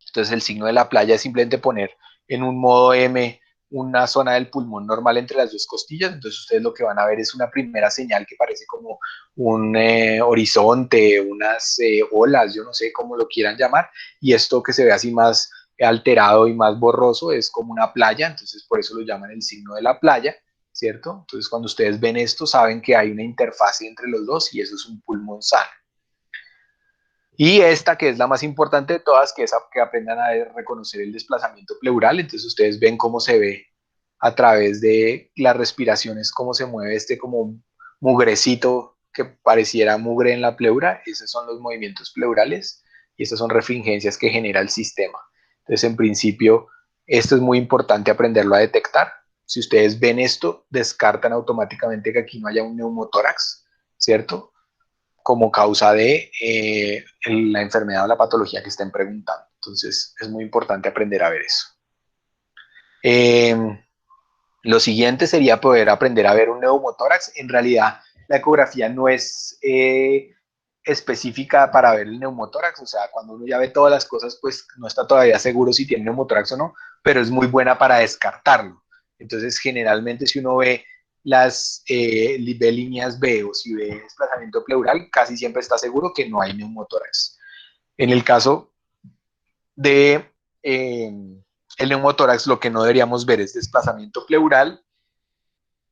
Entonces el signo de la playa es simplemente poner en un modo M una zona del pulmón normal entre las dos costillas, entonces ustedes lo que van a ver es una primera señal que parece como un horizonte, unas olas, yo no sé cómo lo quieran llamar, y esto que se ve así más alterado y más borroso es como una playa, entonces por eso lo llaman el signo de la playa, ¿cierto? Entonces cuando ustedes ven esto saben que hay una interfase entre los dos y eso es un pulmón sano. Y esta, que es la más importante de todas, que es que aprendan a reconocer el desplazamiento pleural. Entonces ustedes ven cómo se ve a través de las respiraciones, cómo se mueve este como mugrecito que pareciera mugre en la pleura. Esos son los movimientos pleurales y estas son refringencias que genera el sistema. Entonces, en principio, esto es muy importante aprenderlo a detectar. Si ustedes ven esto, descartan automáticamente que aquí no haya un neumotórax, ¿cierto? Como causa de la enfermedad o la patología que estén preguntando. Entonces, es muy importante aprender a ver eso. Eh, lo siguiente sería poder aprender a ver un neumotórax. En realidad, la ecografía no es específica para ver el neumotórax, o sea, cuando uno ya ve todas las cosas, pues no está todavía seguro si tiene neumotórax o no, pero es muy buena para descartarlo. Entonces, generalmente si uno ve ve líneas B o si ve desplazamiento pleural, casi siempre está seguro que no hay neumotórax. En el caso de el neumotórax, lo que no deberíamos ver es desplazamiento pleural.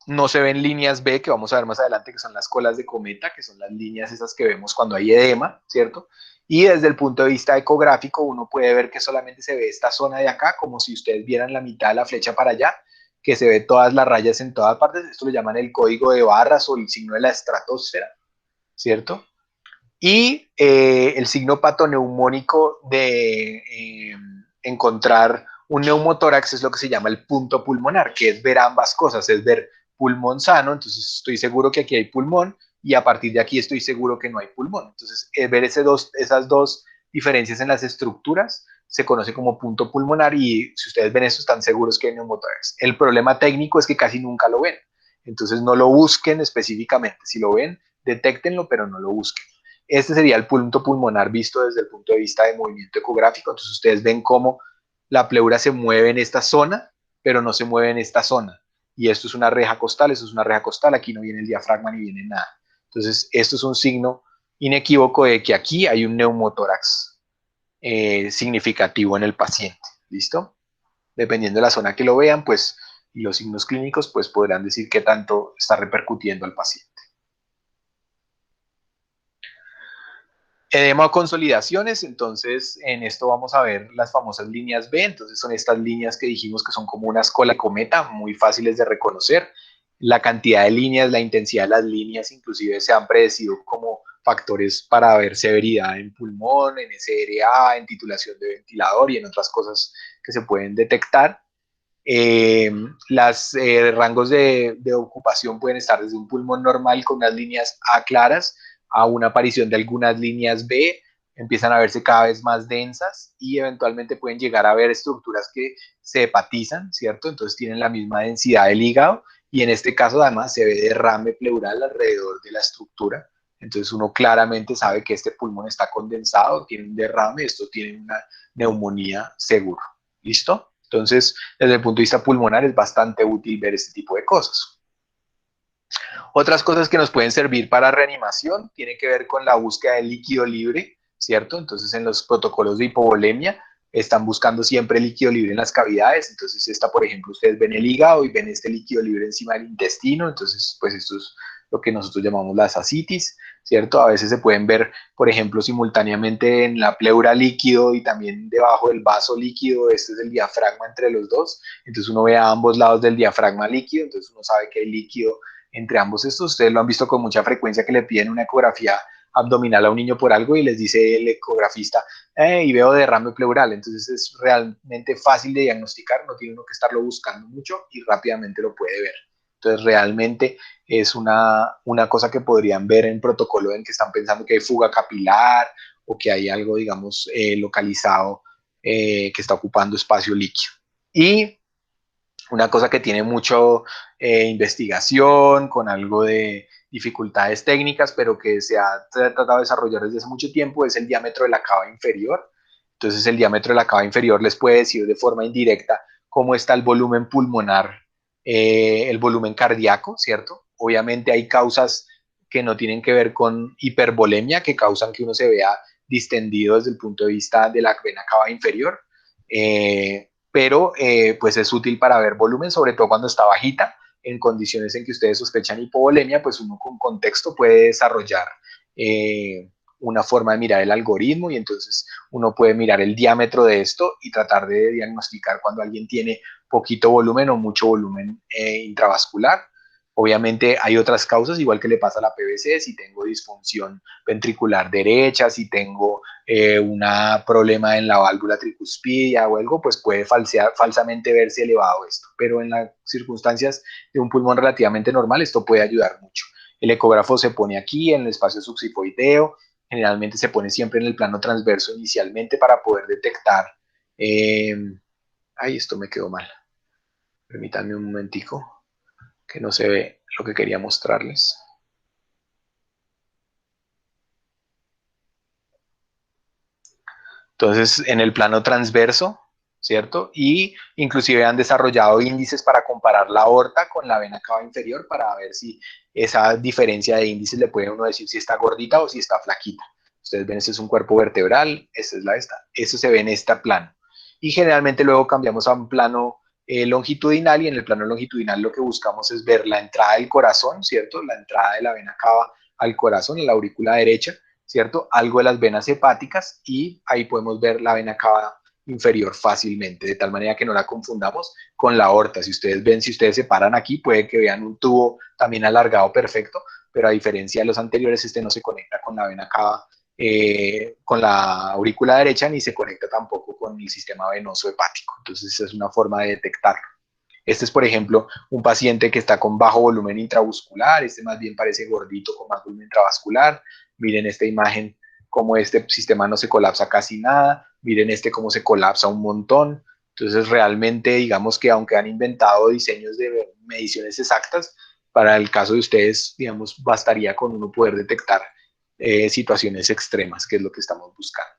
No se ven líneas B, que vamos a ver más adelante, que son las colas de cometa, que son las líneas esas que vemos cuando hay edema, ¿cierto? Y desde el punto de vista ecográfico, uno puede ver que solamente se ve esta zona de acá, como si ustedes vieran la mitad de la flecha para allá, que se ve todas las rayas en todas partes. Esto lo llaman el código de barras o el signo de la estratosfera, ¿cierto? Y el signo patoneumónico de encontrar un neumotórax es lo que se llama el punto pulmonar, que es ver ambas cosas, es ver pulmón sano, entonces estoy seguro que aquí hay pulmón y a partir de aquí estoy seguro que no hay pulmón. Entonces, ver esas dos diferencias en las estructuras se conoce como punto pulmonar y si ustedes ven eso están seguros que hay neumotórax. El problema técnico es que casi nunca lo ven, entonces no lo busquen específicamente, si lo ven, detéctenlo, pero no lo busquen. Este sería el punto pulmonar visto desde el punto de vista de movimiento ecográfico. Entonces ustedes ven cómo la pleura se mueve en esta zona, pero no se mueve en esta zona. Y esto es una reja costal, esto es una reja costal, aquí no viene el diafragma ni viene nada. Entonces esto es un signo inequívoco de que aquí hay un neumotórax significativo en el paciente. ¿Listo? Dependiendo de la zona que lo vean, pues, y los signos clínicos, pues podrán decir qué tanto está repercutiendo al paciente. Edema o consolidaciones, entonces en esto vamos a ver las famosas líneas B, entonces son estas líneas que dijimos que son como una cola de cometa, muy fáciles de reconocer. La cantidad de líneas, la intensidad de las líneas, inclusive se han predecido como factores para ver severidad en pulmón, en SRA, en titulación de ventilador y en otras cosas que se pueden detectar. Los rangos de ocupación pueden estar desde un pulmón normal con unas líneas A claras a una aparición de algunas líneas B, empiezan a verse cada vez más densas y eventualmente pueden llegar a ver estructuras que se hepatizan, ¿cierto? Entonces tienen la misma densidad del hígado y en este caso además se ve derrame pleural alrededor de la estructura. Entonces uno claramente sabe que este pulmón está condensado, tiene un derrame, esto tiene una neumonía seguro. ¿Listo? Entonces, desde el punto de vista pulmonar es bastante útil ver este tipo de cosas. Otras cosas que nos pueden servir para reanimación tiene que ver con la búsqueda de líquido libre, ¿cierto? Entonces, en los protocolos de hipovolemia están buscando siempre líquido libre en las cavidades. Entonces, por ejemplo, ustedes ven el hígado y ven este líquido libre encima del intestino. Entonces, pues esto es lo que nosotros llamamos las ascitis, ¿cierto? A veces se pueden ver, por ejemplo, simultáneamente en la pleura líquido y también debajo del vaso líquido. Este es el diafragma entre los dos. Entonces, uno ve a ambos lados del diafragma líquido. Entonces, uno sabe que hay líquido entre ambos estos. Ustedes lo han visto con mucha frecuencia que le piden una ecografía abdominal a un niño por algo y les dice el ecografista, y veo derrame pleural. Entonces es realmente fácil de diagnosticar, no tiene uno que estarlo buscando mucho y rápidamente lo puede ver. Entonces realmente es una cosa que podrían ver en protocolo en que están pensando que hay fuga capilar o que hay algo, digamos, localizado que está ocupando espacio líquido. Y una cosa que tiene mucho investigación, con algo de dificultades técnicas, pero que se ha tratado de desarrollar desde hace mucho tiempo, es el diámetro de la cava inferior. Entonces, el diámetro de la cava inferior les puede decir de forma indirecta cómo está el volumen pulmonar, el volumen cardíaco, ¿cierto? Obviamente hay causas que no tienen que ver con hipervolemia, que causan que uno se vea distendido desde el punto de vista de la vena cava inferior, pero pues es útil para ver volumen, sobre todo cuando está bajita. En condiciones en que ustedes sospechan hipovolemia, pues uno con contexto puede desarrollar una forma de mirar el algoritmo y entonces uno puede mirar el diámetro de esto y tratar de diagnosticar cuando alguien tiene poquito volumen o mucho volumen intravascular. Obviamente hay otras causas, igual que le pasa a la PVC, si tengo disfunción ventricular derecha, si tengo un problema en la válvula tricuspidia o algo, pues puede falsamente verse elevado esto. Pero en las circunstancias de un pulmón relativamente normal, esto puede ayudar mucho. El ecógrafo se pone aquí en el espacio subsifoideo, generalmente se pone siempre en el plano transverso inicialmente para poder detectar. Eh, ay, esto me quedó mal. Permítanme un momentico, que no se ve lo que quería mostrarles. Entonces, en el plano transverso, ¿cierto? Y inclusive han desarrollado índices para comparar la aorta con la vena cava inferior para ver si esa diferencia de índices le puede uno decir si está gordita o si está flaquita. Ustedes ven, este es un cuerpo vertebral, esta es la esta. Eso se ve en este plano. Y generalmente luego cambiamos a un plano longitudinal y en el plano longitudinal lo que buscamos es ver la entrada del corazón, ¿cierto? La entrada de la vena cava al corazón, en la aurícula derecha, ¿cierto? Algo de las venas hepáticas y ahí podemos ver la vena cava inferior fácilmente, de tal manera que no la confundamos con la aorta. Si ustedes ven, si ustedes se paran aquí, puede que vean un tubo también alargado perfecto, pero a diferencia de los anteriores, este no se conecta con la vena cava, con la aurícula derecha, ni se conecta tampoco con el sistema venoso hepático. Entonces, esa es una forma de detectarlo. Este es, por ejemplo, un paciente que está con bajo volumen intravascular, este más bien parece gordito con más volumen intravascular. Miren esta imagen, cómo este sistema no se colapsa casi nada. Miren este cómo se colapsa un montón. Entonces, realmente, digamos que aunque han inventado diseños de mediciones exactas, para el caso de ustedes, digamos, bastaría con uno poder detectar situaciones extremas, que es lo que estamos buscando.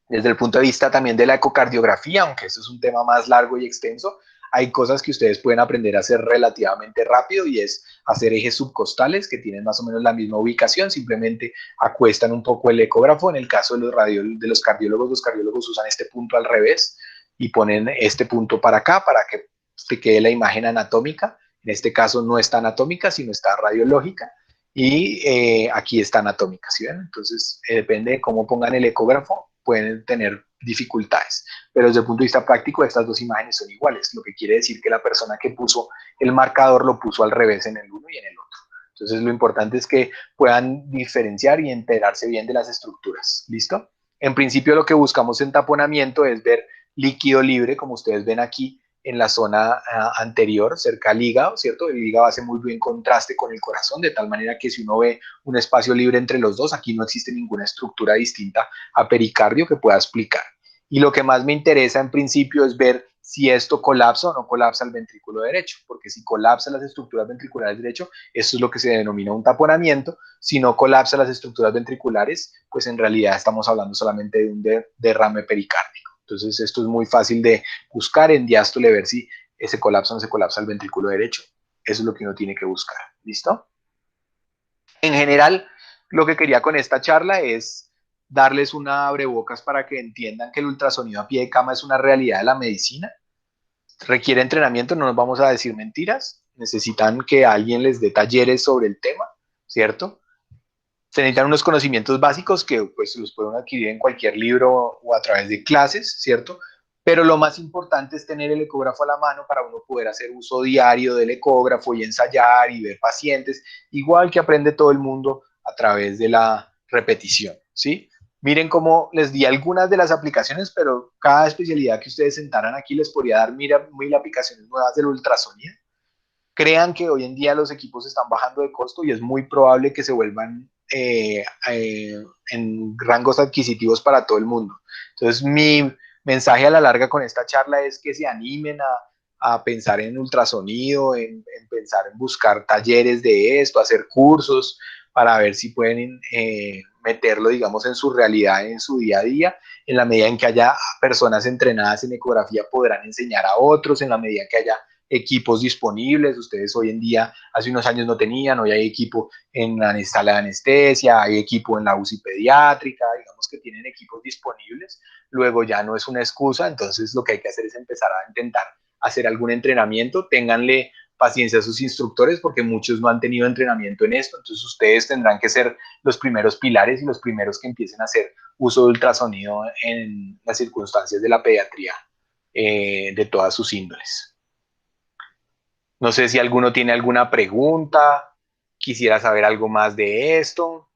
Desde el punto de vista también de la ecocardiografía, aunque eso es un tema más largo y extenso, hay cosas que ustedes pueden aprender a hacer relativamente rápido y es hacer ejes subcostales que tienen más o menos la misma ubicación, simplemente acuestan un poco el ecógrafo. En el caso de los cardiólogos usan este punto al revés y ponen este punto para acá para que te quede la imagen anatómica. En este caso no está anatómica, sino está radiológica y aquí está anatómica, ¿sí ven? Entonces, depende de cómo pongan el ecógrafo, pueden tener dificultades. Pero desde el punto de vista práctico, estas dos imágenes son iguales, lo que quiere decir que la persona que puso el marcador lo puso al revés en el uno y en el otro. Entonces, lo importante es que puedan diferenciar y enterarse bien de las estructuras. ¿Listo? En principio, lo que buscamos en taponamiento es ver líquido libre, como ustedes ven aquí, en la zona anterior, cerca al hígado, ¿cierto? El hígado hace muy bien contraste con el corazón, de tal manera que si uno ve un espacio libre entre los dos, aquí no existe ninguna estructura distinta a pericardio que pueda explicar. Y lo que más me interesa en principio es ver si esto colapsa o no colapsa el ventrículo derecho, porque si colapsa las estructuras ventriculares derecho, eso es lo que se denomina un taponamiento. Si no colapsa las estructuras ventriculares, pues en realidad estamos hablando solamente de un derrame pericárdico. Entonces esto es muy fácil de buscar en diástole, ver si se colapsa o no se colapsa el ventrículo derecho. Eso es lo que uno tiene que buscar. ¿Listo? En general, lo que quería con esta charla es darles una abrebocas para que entiendan que el ultrasonido a pie de cama es una realidad de la medicina. Requiere entrenamiento, no nos vamos a decir mentiras. Necesitan que alguien les dé talleres sobre el tema, ¿cierto? Se necesitan unos conocimientos básicos que pues los pueden adquirir en cualquier libro o a través de clases, ¿cierto? Pero lo más importante es tener el ecógrafo a la mano para uno poder hacer uso diario del ecógrafo y ensayar y ver pacientes, igual que aprende todo el mundo a través de la repetición, ¿sí? Miren cómo les di algunas de las aplicaciones, pero cada especialidad que ustedes sentaran aquí les podría dar mil aplicaciones nuevas del ultrasonido. Crean que hoy en día los equipos están bajando de costo y es muy probable que se vuelvan en rangos adquisitivos para todo el mundo. Entonces, mi mensaje a la larga con esta charla es que se animen a pensar en ultrasonido, en pensar en buscar talleres de esto, hacer cursos para ver si pueden meterlo, digamos, en su realidad, en su día a día. En la medida en que haya personas entrenadas en ecografía, podrán enseñar a otros, en la medida en que haya equipos disponibles. Ustedes hoy en día, hace unos años no tenían, hoy hay equipo en la sala de anestesia, hay equipo en la UCI pediátrica, digamos que tienen equipos disponibles. Luego ya no es una excusa, entonces lo que hay que hacer es empezar a intentar hacer algún entrenamiento, ténganle paciencia a sus instructores porque muchos no han tenido entrenamiento en esto, entonces ustedes tendrán que ser los primeros pilares y los primeros que empiecen a hacer uso de ultrasonido en las circunstancias de la pediatría de todas sus índoles. No sé si alguno tiene alguna pregunta, quisiera saber algo más de esto.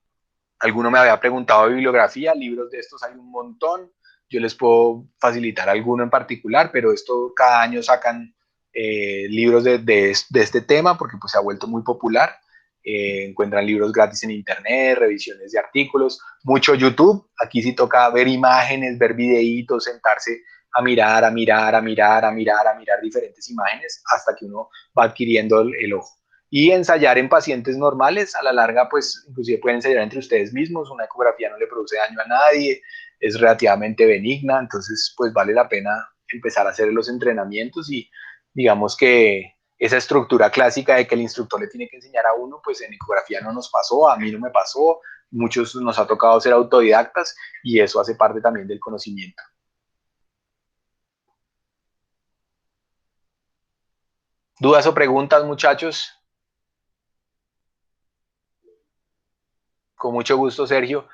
Alguno me había preguntado de bibliografía, libros de estos hay un montón. Yo les puedo facilitar alguno en particular, pero esto cada año sacan libros de este tema porque pues se ha vuelto muy popular. Encuentran libros gratis en internet, revisiones de artículos, mucho YouTube. Aquí sí toca ver imágenes, ver videitos, sentarse a mirar, a mirar, a mirar, a mirar, a mirar diferentes imágenes hasta que uno va adquiriendo el ojo y ensayar en pacientes normales. A la larga, pues inclusive pueden ensayar entre ustedes mismos, una ecografía no le produce daño a nadie, es relativamente benigna, entonces pues vale la pena empezar a hacer los entrenamientos y digamos que esa estructura clásica de que el instructor le tiene que enseñar a uno, pues en ecografía no nos pasó, a mí no me pasó, muchos nos ha tocado ser autodidactas y eso hace parte también del conocimiento. ¿Dudas o preguntas, muchachos? Con mucho gusto, Sergio.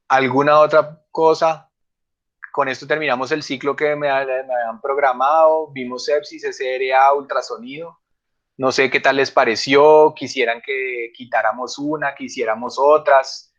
¿Alguna otra cosa? Con esto terminamos el ciclo que me habían programado. Vimos sepsis, SRA, ultrasonido. No sé qué tal les pareció. Quisieran que quitáramos una, quisiéramos otras.